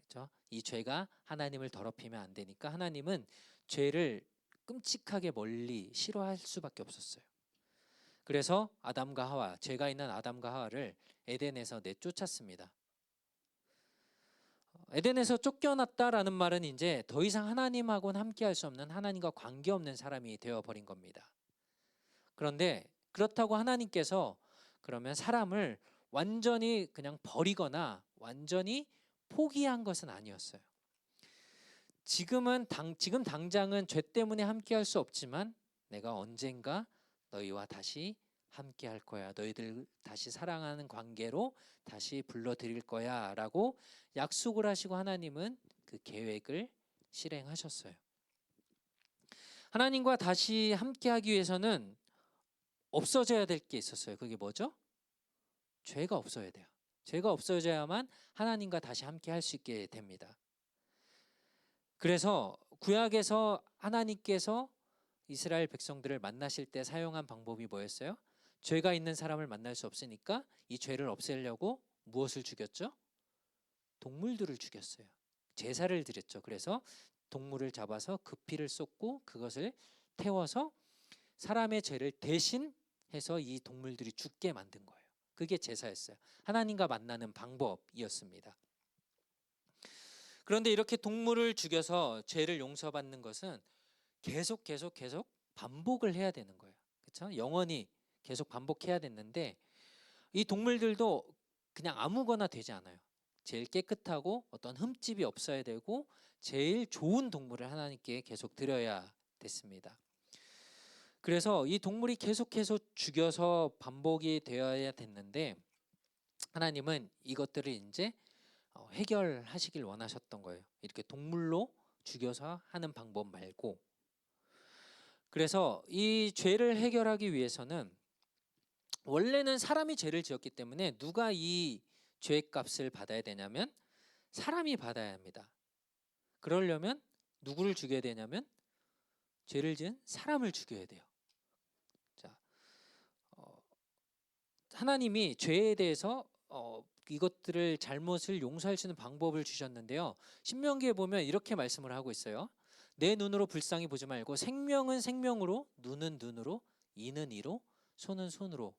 그렇죠? 이 죄가 하나님을 더럽히면 안 되니까 하나님은 죄를 끔찍하게 멀리 싫어할 수밖에 없었어요. 그래서 아담과 하와, 죄가 있는 아담과 하와를 에덴에서 내쫓았습니다. 에덴에서 쫓겨났다라는 말은 이제 더 이상 하나님하고는 함께할 수 없는, 하나님과 관계없는 사람이 되어버린 겁니다. 그런데 그렇다고 하나님께서 그러면 사람을 완전히 그냥 버리거나 완전히 포기한 것은 아니었어요. 지금 당장은 죄 때문에 함께할 수 없지만 내가 언젠가 너희와 다시 함께할 거야. 너희들 다시 사랑하는 관계로 다시 불러들일 거야 라고 약속을 하시고 하나님은 그 계획을 실행하셨어요. 하나님과 다시 함께하기 위해서는 없어져야 될 게 있었어요. 그게 뭐죠? 죄가 없어야 돼요. 죄가 없어져야만 하나님과 다시 함께할 수 있게 됩니다. 그래서 구약에서 하나님께서 이스라엘 백성들을 만나실 때 사용한 방법이 뭐였어요? 죄가 있는 사람을 만날 수 없으니까 이 죄를 없애려고 무엇을 죽였죠? 동물들을 죽였어요. 제사를 드렸죠. 그래서 동물을 잡아서 그 피를 쏟고 그것을 태워서 사람의 죄를 대신해서 이 동물들이 죽게 만든 거예요. 그게 제사였어요. 하나님과 만나는 방법이었습니다. 그런데 이렇게 동물을 죽여서 죄를 용서받는 것은 계속 반복을 해야 되는 거예요. 그렇죠? 영원히 계속 반복해야 됐는데 이 동물들도 그냥 아무거나 되지 않아요. 제일 깨끗하고 어떤 흠집이 없어야 되고 제일 좋은 동물을 하나님께 계속 드려야 됐습니다. 그래서 이 동물이 계속해서 죽여서 반복이 되어야 됐는데 하나님은 이것들을 이제 해결하시길 원하셨던 거예요. 이렇게 동물로 죽여서 하는 방법 말고. 그래서 이 죄를 해결하기 위해서는 원래는 사람이 죄를 지었기 때문에 누가 이 죄값을 받아야 되냐면 사람이 받아야 합니다. 그러려면 누구를 죽여야 되냐면 죄를 지은 사람을 죽여야 돼요. 자, 하나님이 죄에 대해서 이것들을 잘못을 용서할 수 있는 방법을 주셨는데요. 신명기에 보면 이렇게 말씀을 하고 있어요. 내 눈으로 불쌍히 보지 말고 생명은 생명으로, 눈은 눈으로, 이는 이로, 손은 손으로,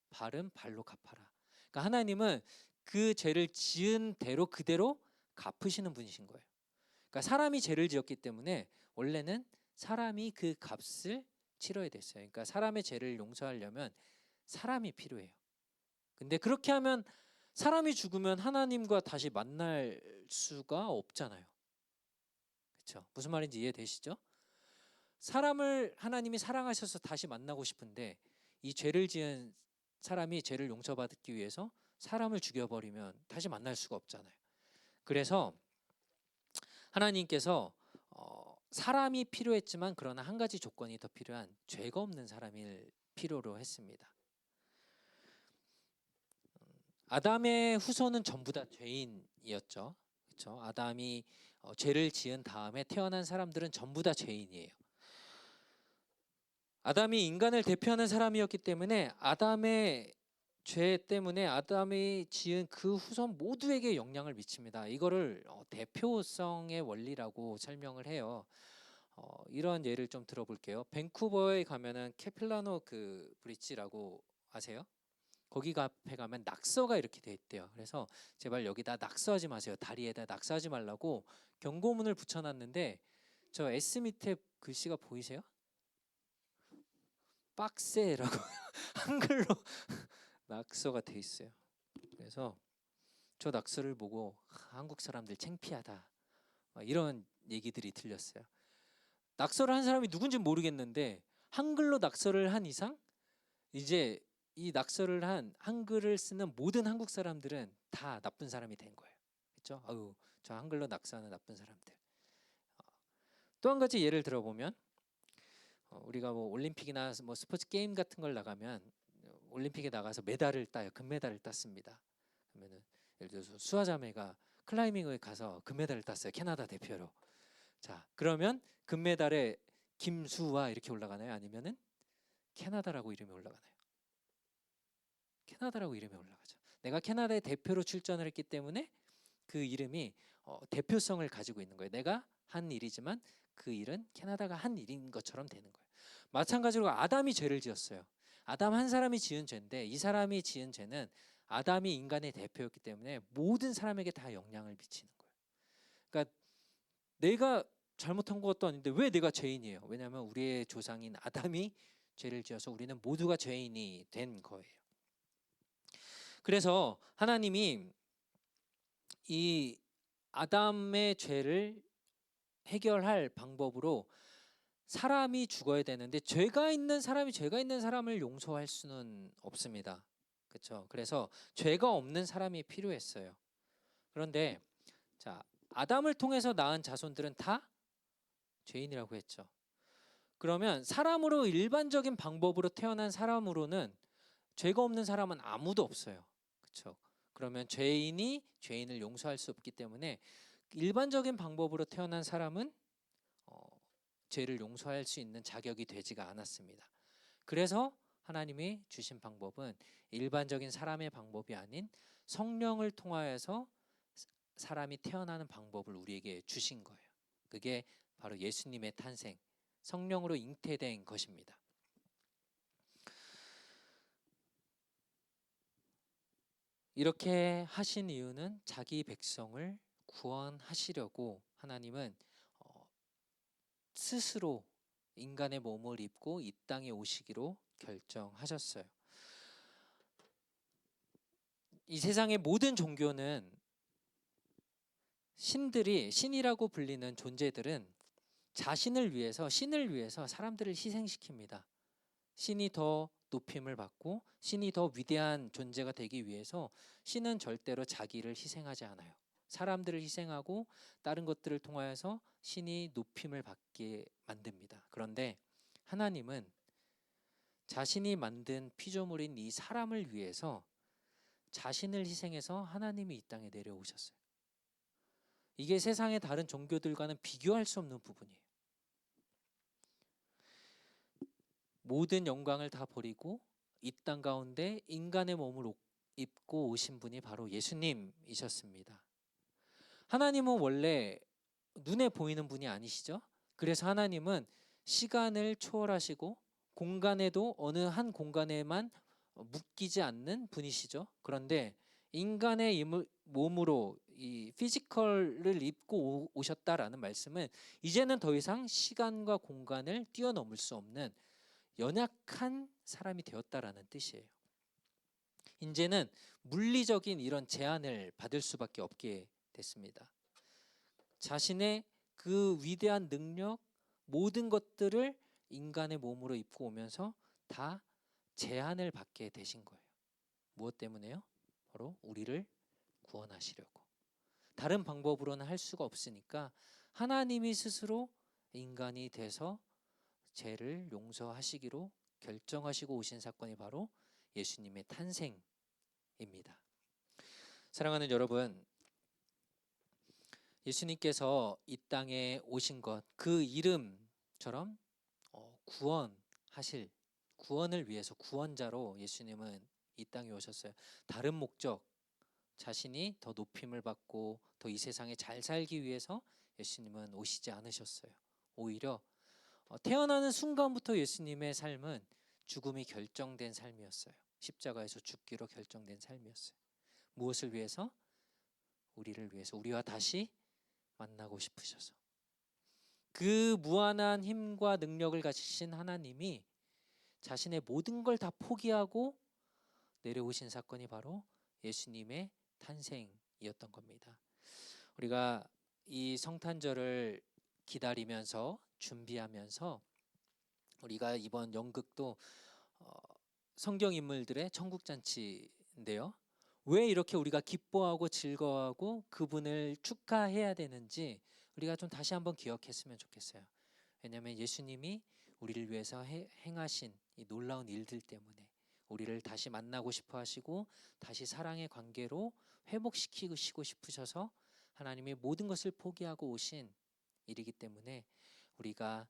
발은 발로 갚아라. 그러니까 하나님은 그 죄를 지은 대로 그대로 갚으시는 분이신 거예요. 그러니까 사람이 죄를 지었기 때문에 원래는 사람이 그 값을 치러야 됐어요. 그러니까 사람의 죄를 용서하려면 사람이 필요해요. 근데 그렇게 하면 사람이 죽으면 하나님과 다시 만날 수가 없잖아요. 그렇죠? 무슨 말인지 이해되시죠? 사람을 하나님이 사랑하셔서 다시 만나고 싶은데 이 죄를 지은 사람이 죄를 용서받기 위해서 사람을 죽여버리면 다시 만날 수가 없잖아요. 그래서 하나님께서 사람이 필요했지만 그러나 한 가지 조건이 더 필요한 죄가 없는 사람을 필요로 했습니다. 아담의 후손은 전부 다 죄인이었죠. 그렇죠? 아담이 죄를 지은 다음에 태어난 사람들은 전부 다 죄인이에요. 아담이 인간을 대표하는 사람이었기 때문에 아담의 죄 때문에 아담이 지은 그 후손 모두에게 영향을 미칩니다. 이거를 대표성의 원리라고 설명을 해요. 이런 예를 좀 들어볼게요. 밴쿠버에 가면은 캐필라노 그 브릿지라고 아세요? 거기 앞에 가면 낙서가 이렇게 돼 있대요. 그래서 제발 여기다 낙서하지 마세요. 다리에다 낙서하지 말라고 경고문을 붙여놨는데 저 S 밑에 글씨가 보이세요? 빡세라고 한글로 낙서가 돼 있어요. 그래서 저 낙서를 보고 한국 사람들 창피하다 이런 얘기들이 들렸어요. 낙서를 한 사람이 누군지 모르겠는데 한글로 낙서를 한 이상 이제 이 낙서를 한 한글을 쓰는 모든 한국 사람들은 다 나쁜 사람이 된 거예요. 그렇죠? 아유, 저 한글로 낙서하는 나쁜 사람들. 또 한 가지 예를 들어보면 우리가 뭐 올림픽이나 뭐 스포츠 게임 같은 걸 나가면 올림픽에 나가서 메달을 따요. 금메달을 땄습니다. 그러면은 예를 들어서 수아자매가 클라이밍을 가서 금메달을 땄어요. 캐나다 대표로. 자, 그러면 금메달에 김수아 이렇게 올라가나요? 아니면은 캐나다라고 이름이 올라가나요? 캐나다라고 이름이 올라가죠. 내가 캐나다의 대표로 출전을 했기 때문에 그 이름이 대표성을 가지고 있는 거예요. 내가 한 일이지만 그 일은 캐나다가 한 일인 것처럼 되는 거예요. 마찬가지로 아담이 죄를 지었어요. 아담 한 사람이 지은 죄인데 이 사람이 지은 죄는 아담이 인간의 대표였기 때문에 모든 사람에게 다 영향을 미치는 거예요. 그러니까 내가 잘못한 것도 아닌데 왜 내가 죄인이에요? 왜냐하면 우리의 조상인 아담이 죄를 지어서 우리는 모두가 죄인이 된 거예요. 그래서 하나님이 이 아담의 죄를 해결할 방법으로 사람이 죽어야 되는데 사람이 죄가 있는 사람을 용서할 수는 없습니다. 그렇죠? 그래서 죄가 없는 사람이 필요했어요. 그런데 자, 아담을 통해서 낳은 자손들은 다 죄인이라고 했죠. 그러면 사람으로 일반적인 방법으로 태어난 사람으로는 죄가 없는 사람은 아무도 없어요. 그렇죠? 그러면 죄인이 죄인을 용서할 수 없기 때문에 일반적인 방법으로 태어난 사람은 죄를 용서할 수 있는 자격이 되지가 않았습니다. 그래서 하나님이 주신 방법은 일반적인 사람의 방법이 아닌 성령을 통하여서 사람이 태어나는 방법을 우리에게 주신 거예요. 그게 바로 예수님의 탄생, 성령으로 잉태된 것입니다. 이렇게 하신 이유는 자기 백성을 구원하시려고 하나님은 스스로 인간의 몸을 입고 이 땅에 오시기로 결정하셨어요. 이 세상의 모든 종교는 신이라고 불리는 존재들은 자신을 위해서 신을 위해서 사람들을 희생시킵니다. 신이 더 높임을 받고 신이 더 위대한 존재가 되기 위해서 신은 절대로 자기를 희생하지 않아요. 사람들을 희생하고 다른 것들을 통하여서 신이 높임을 받게 만듭니다. 그런데 하나님은 자신이 만든 피조물인 이 사람을 위해서 자신을 희생해서 하나님이 이 땅에 내려오셨어요. 이게 세상의 다른 종교들과는 비교할 수 없는 부분이에요. 모든 영광을 다 버리고 이 땅 가운데 인간의 몸을 입고 오신 분이 바로 예수님이셨습니다. 하나님은 원래 눈에 보이는 분이 아니시죠? 그래서 하나님은 시간을 초월하시고 공간에도 어느 한 공간에만 묶이지 않는 분이시죠. 그런데 인간의 몸으로 이 피지컬을 입고 오셨다라는 말씀은 이제는 더 이상 시간과 공간을 뛰어넘을 수 없는 연약한 사람이 되었다라는 뜻이에요. 이제는 물리적인 이런 제한을 받을 수밖에 없게 됐습니다. 자신의 그 위대한 능력, 모든 것들을 인간의 몸으로 입고 오면서 다 제한을 받게 되신 거예요. 무엇 때문에요? 바로 우리를 구원하시려고. 다른 방법으로는 할 수가 없으니까 하나님이 스스로 인간이 돼서 죄를 용서하시기로 결정하시고 오신 사건이 바로 예수님의 탄생입니다. 사랑하는 여러분, 예수님께서 이 땅에 오신 것, 그 이름처럼 구원을 위해서 구원자로 예수님은 이 땅에 오셨어요. 다른 목적, 자신이 더 높임을 받고 더 이 세상에 잘 살기 위해서 예수님은 오시지 않으셨어요. 오히려 태어나는 순간부터 예수님의 삶은 죽음이 결정된 삶이었어요. 십자가에서 죽기로 결정된 삶이었어요. 무엇을 위해서? 우리를 위해서, 우리와 다시 만나고 싶으셔서. 그 무한한 힘과 능력을 가지신 하나님이 자신의 모든 걸 다 포기하고 내려오신 사건이 바로 예수님의 탄생이었던 겁니다. 우리가 이 성탄절을 기다리면서 준비하면서 우리가 이번 연극도 성경 인물들의 천국잔치인데요. 왜 이렇게 우리가 기뻐하고 즐거워하고 그분을 축하해야 되는지 우리가 좀 다시 한번 기억했으면 좋겠어요. 왜냐하면 예수님이 우리를 위해서 행하신 이 놀라운 일들 때문에 우리를 다시 만나고 싶어 하시고 다시 사랑의 관계로 회복시키고 싶으셔서 하나님이 모든 것을 포기하고 오신 일이기 때문에 우리가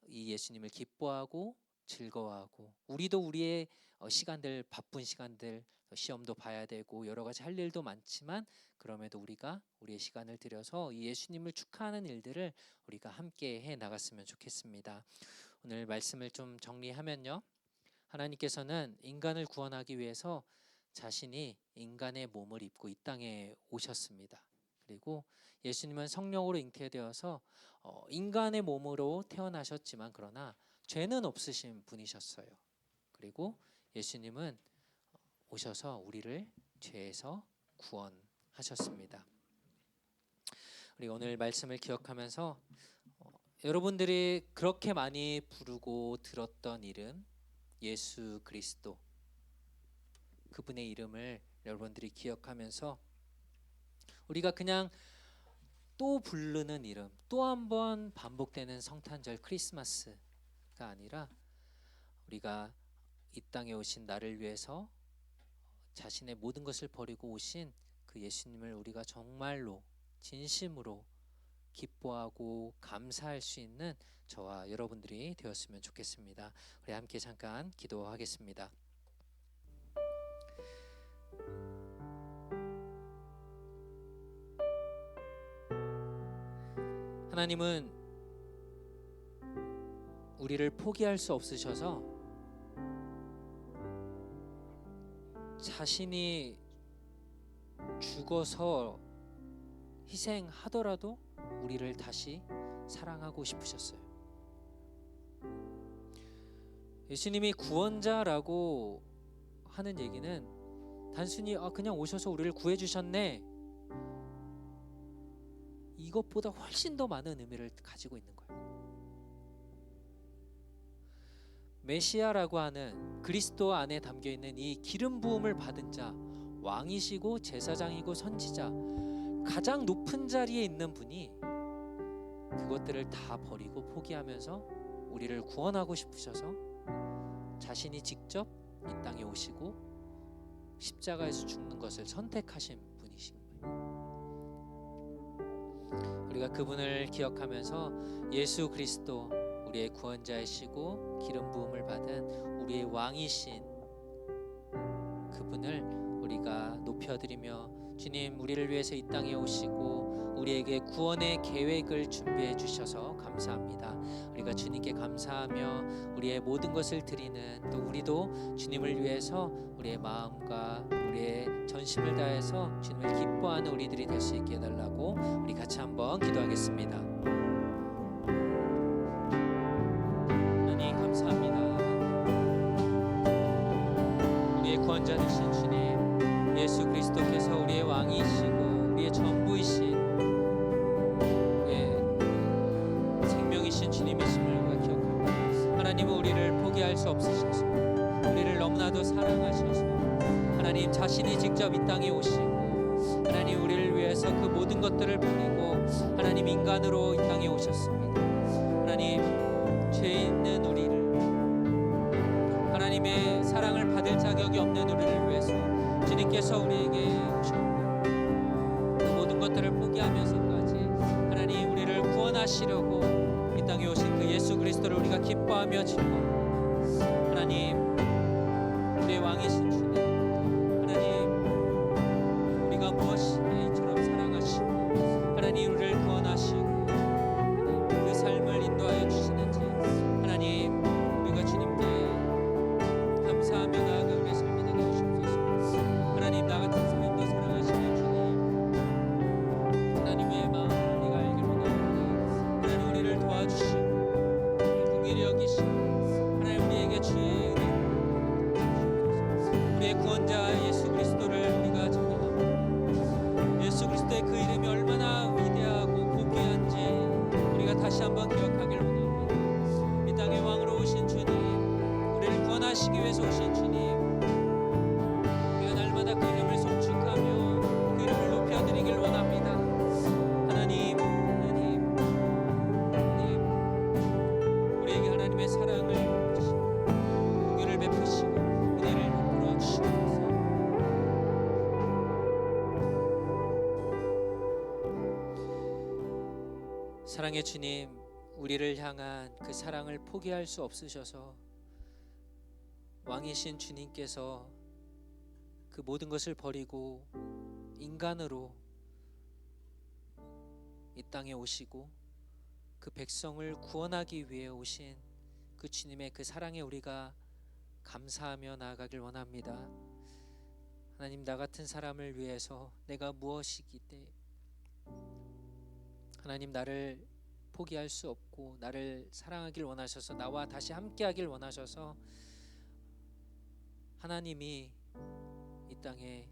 이 예수님을 기뻐하고 즐거워하고, 우리도 우리의 시간들, 바쁜 시간들, 시험도 봐야 되고 여러 가지 할 일도 많지만 그럼에도 우리가 우리의 시간을 들여서 이 예수님을 축하하는 일들을 우리가 함께 해 나갔으면 좋겠습니다. 오늘 말씀을 좀 정리하면요, 하나님께서는 인간을 구원하기 위해서 자신이 인간의 몸을 입고 이 땅에 오셨습니다. 그리고 예수님은 성령으로 잉태되어서 인간의 몸으로 태어나셨지만 그러나 죄는 없으신 분이셨어요. 그리고 예수님은 오셔서 우리를 죄에서 구원하셨습니다. 우리 오늘 말씀을 기억하면서 여러분들이 그렇게 많이 부르고 들었던 이름 예수 그리스도, 그분의 이름을 여러분들이 기억하면서 우리가 그냥 또 부르는 이름, 또 한 번 반복되는 성탄절 크리스마스가 아니라 우리가 이 땅에 오신 나를 위해서 자신의 모든 것을 버리고 오신 그 예수님을 우리가 정말로 진심으로 기뻐하고 감사할 수 있는 저와 여러분들이 되었으면 좋겠습니다. 우리 함께 잠깐 기도하겠습니다. 하나님은 우리를 포기할 수 없으셔서 자신이 죽어서 희생하더라도 우리를 다시 사랑하고 싶으셨어요. 예수님이 구원자라고 하는 얘기는 단순히 그냥 오셔서 우리를 구해주셨네, 이것보다 훨씬 더 많은 의미를 가지고 있는 거예요. 메시아라고 하는 그리스도 안에 담겨있는 이 기름 부음을 받은 자, 왕이시고 제사장이고 선지자, 가장 높은 자리에 있는 분이 그것들을 다 버리고 포기하면서 우리를 구원하고 싶으셔서 자신이 직접 이 땅에 오시고 십자가에서 죽는 것을 선택하신 분이신 거예요. 우리가 그분을 기억하면서 예수 그리스도, 우리의 구원자이시고 기름 부음을 받은 우리의 왕이신 그분을 우리가 높여드리며, 주님, 우리를 위해서 이 땅에 오시고 우리에게 구원의 계획을 준비해 주셔서 감사합니다. 우리가 주님께 감사하며 우리의 모든 것을 드리는, 또 우리도 주님을 위해서 우리의 마음과 우리의 전심을 다해서 주님을 기뻐하는 우리들이 될 수 있게 해달라고 우리 같이 한번 기도하겠습니다. 하나님 감사합니다. 우리의 구원자 되신 주님, 예수 그리스도께서 우리의 왕이시고 우리의 전부이신 우리의 생명이신 주님이심을 우리가 기억합니다. 하나님은 우리를 포기할 수 없으셔서 우리를 너무나도 사랑하셔서 하나님 자신이 직접 이 땅에 오시고 하나님 우리를 위해서 그 모든 것들을 버리고 하나님 인간으로 이 땅에 오셨습니다. 하나님 죄 있는 우리를, 하나님의 사랑을 받을 자격이 없는 우리를 위해서 주님께서 우리에게 오셨고 그 모든 것들을 포기하면서까지 하나님 우리를 구원하시려고 이 땅에 오신 그 예수 그리스도를 우리가 기뻐하며 즐거워합니다. 하나님 우리의 왕이신 주님, 하나님 우리가 무엇이냐 이처럼 사랑하시고 하나님 우리를 구원하시고 그 삶을 인도하여 주시는지 하나님 우리가 주님께 감사하며 나아가 우리의 삶이 되게 하시옵소서. 하나님 나 같은 사람도 사랑하시는 주님, 하나님의 마음을 우리가 알기로 원하오니 하나님 우리를 도와주시고 우리를 긍휼히 여기시고 하나님 우리에게 주의 은혜, 우리의 구원자 예수 그리스도를 우리가 찬양합니다. 예수 그리스도의 그 이름이 얼마나 위대하고 고귀한지 우리가 다시 한번 기억하길 원합니다. 이 땅의 왕으로 오신 주님, 우리를 구원하시기 위해서 오신 주님, 우리가 날마다 그 이름을 송축하며 그 이름을 높여드리길 원합니다. 하나님 우리에게 하나님의 사랑을 베푸시고 긍휼을 베푸시고 은혜를 베풀어 주시옵소서. 사랑의 주님, 우리를 향한 그 사랑을 포기할 수 없으셔서 왕이신 주님께서 그 모든 것을 버리고 인간으로 이 땅에 오시고 그 백성을 구원하기 위해 오신 그 주님의 그 사랑에 우리가 감사하며 나아가길 원합니다. 하나님, 나 같은 사람을 위해서 내가 무엇이기에 하나님 나를 포기할 수 없고 나를 사랑하길 원하셔서 나와 다시 함께하길 원하셔서 하나님이 이 땅에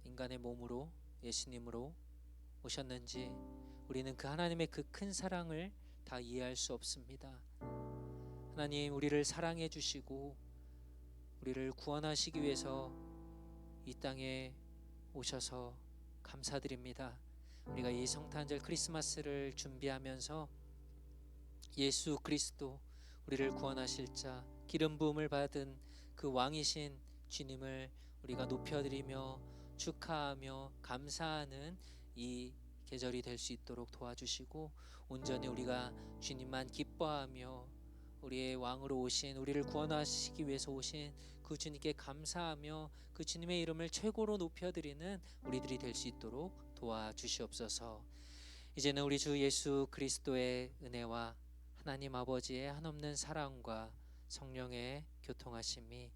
인간의 몸으로 예수님으로 오셨는지 우리는 그 하나님의 그 큰 사랑을 다 이해할 수 없습니다. 하나님, 우리를 사랑해 주시고 우리를 구원하시기 위해서 이 땅에 오셔서 감사드립니다. 우리가 이 성탄절 크리스마스를 준비하면서 예수 그리스도 우리를 구원하실 자 기름 부음을 받은 그 왕이신 주님을 우리가 높여드리며 축하하며 감사하는 이 계절이 될 수 있도록 도와주시고 온전히 우리가 주님만 기뻐하며 우리의 왕으로 오신 우리를 구원하시기 위해서 오신 그 주님께 감사하며 그 주님의 이름을 최고로 높여드리는 우리들이 될 수 있도록 도와주시옵소서. 이제는 우리 주 예수 그리스도의 은혜와 하나님 아버지의 한없는 사랑과 성령의 교통하심이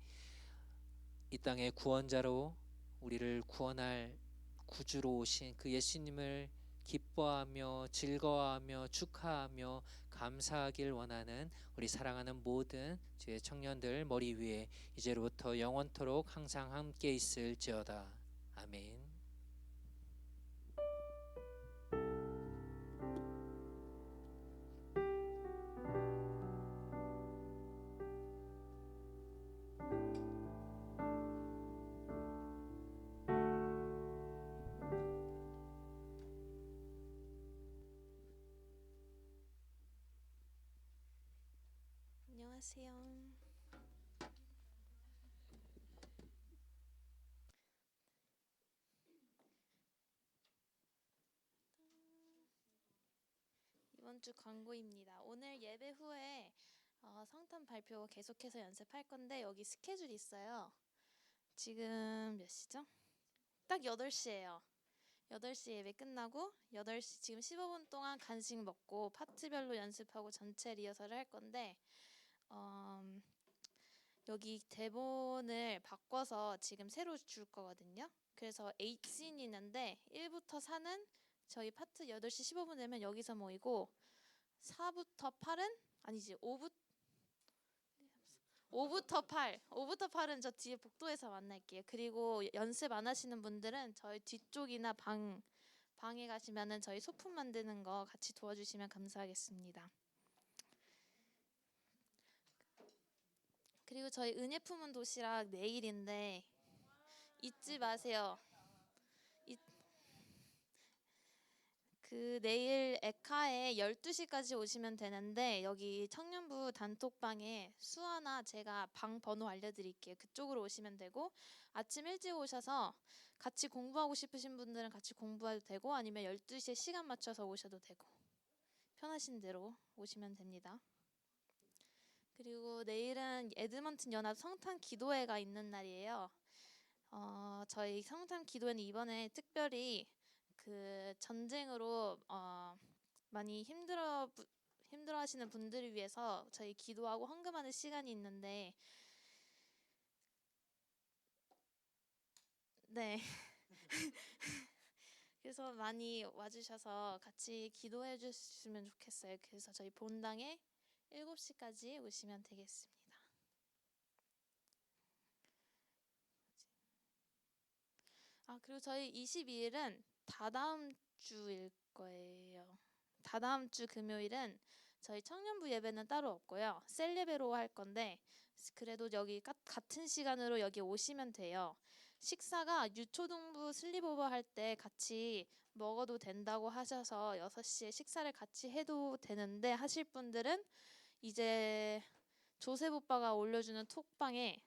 이 땅의 구원자로 우리를 구원할 구주로 오신 그 예수님을 기뻐하며 즐거워하며 축하하며 감사하길 원하는 우리 사랑하는 모든 주의 청년들 머리 위에 이제로부터 영원토록 항상 함께 있을지어다. 아멘. 안녕하세요. 이번 주 광고입니다. 오늘 예배 후에 성탄 발표 계속해서 연습할 건데 여기 스케줄 있어요. 지금 몇 시죠? 딱 8시예요. 8시 예배 끝나고 8시 지금 15분 동안 간식 먹고 파트별로 연습하고 전체 리허설을 할 건데 여기 대본을 바꿔서 지금 새로 줄 거거든요. 그래서 8씬이 있는데 1부터 4는 저희 파트 8시 15분 되면 여기서 모이고 4부터 8은 아니지 5부터 8은 저 뒤에 복도에서 만날게요. 그리고 연습 안 하시는 분들은 저희 뒤쪽이나 방에 가시면은 저희 소품 만드는 거 같이 도와주시면 감사하겠습니다. 그리고 저희 은혜 품은 도시락 내일인데 잊지 마세요. 그 내일 에카에 12시까지 오시면 되는데 여기 청년부 단톡방에 수아나 제가 방 번호 알려드릴게요. 그쪽으로 오시면 되고 아침 일찍 오셔서 같이 공부하고 싶으신 분들은 같이 공부해도 되고 아니면 12시에 시간 맞춰서 오셔도 되고 편하신 대로 오시면 됩니다. 그리고 내일은 에드먼튼 연합 성탄 기도회가 있는 날이에요. 저희 성탄 기도회는 이번에 특별히 그 전쟁으로 많이 힘들어하시는 분들을 위해서 저희 기도하고 헌금하는 시간이 있는데 네. 그래서 많이 와주셔서 같이 기도해 주시면 좋겠어요. 그래서 저희 본당에 7시까지 오시면 되겠습니다. 그리고 저희 22일은 다다음 주일 거예요. 다다음 주 금요일은 저희 청년부 예배는 따로 없고요. 셀 예배로 할 건데 그래도 여기 같은 시간으로 여기 오시면 돼요. 식사가 유초등부 슬립오버 할 때 같이 먹어도 된다고 하셔서 6시에 식사를 같이 해도 되는데 하실 분들은 이제 조셉 오빠가 올려주는 톡방에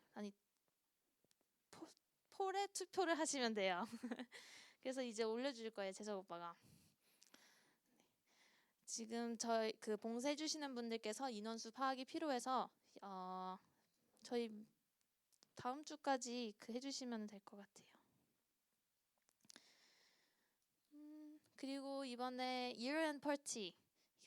폴에 투표를 하시면 돼요. 그래서 이제 올려줄 거예요, 재석 오빠가. 지금 저희 그 봉사해 주시는 분들께서 인원수 파악이 필요해서 저희 다음 주까지 해주시면 될 것 같아요. 그리고 이번에 Year End Party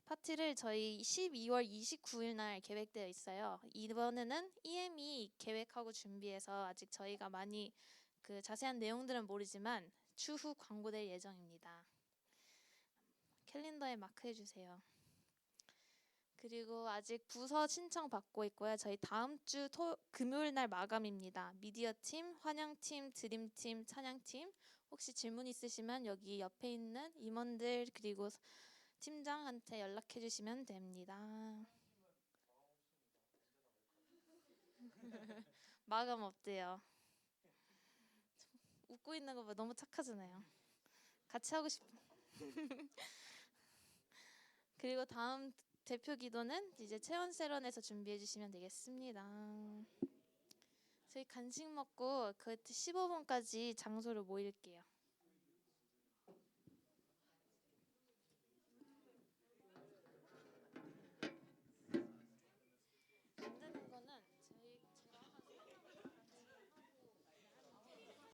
파티를 저희 12월 29일 날 계획되어 있어요. 이번에는 EM이 계획하고 준비해서 아직 저희가 많이 그 자세한 내용들은 모르지만 추후 광고될 예정입니다. 캘린더에 마크해 주세요. 그리고 아직 부서 신청 받고 있고요. 저희 다음 주 금요일 날 마감입니다. 미디어 팀, 환영 팀, 드림 팀, 찬양 팀. 혹시 질문 있으시면 여기 옆에 있는 임원들 그리고 팀장한테 연락해 주시면 됩니다. 마감 없대요. 웃고 있는 거 봐. 너무 착하잖아요. 같이 하고 싶. 그리고 다음 대표 기도는 이제 체온세런에서 준비해 주시면 되겠습니다. 저희 간식 먹고 그 15분까지 장소로 모일게요.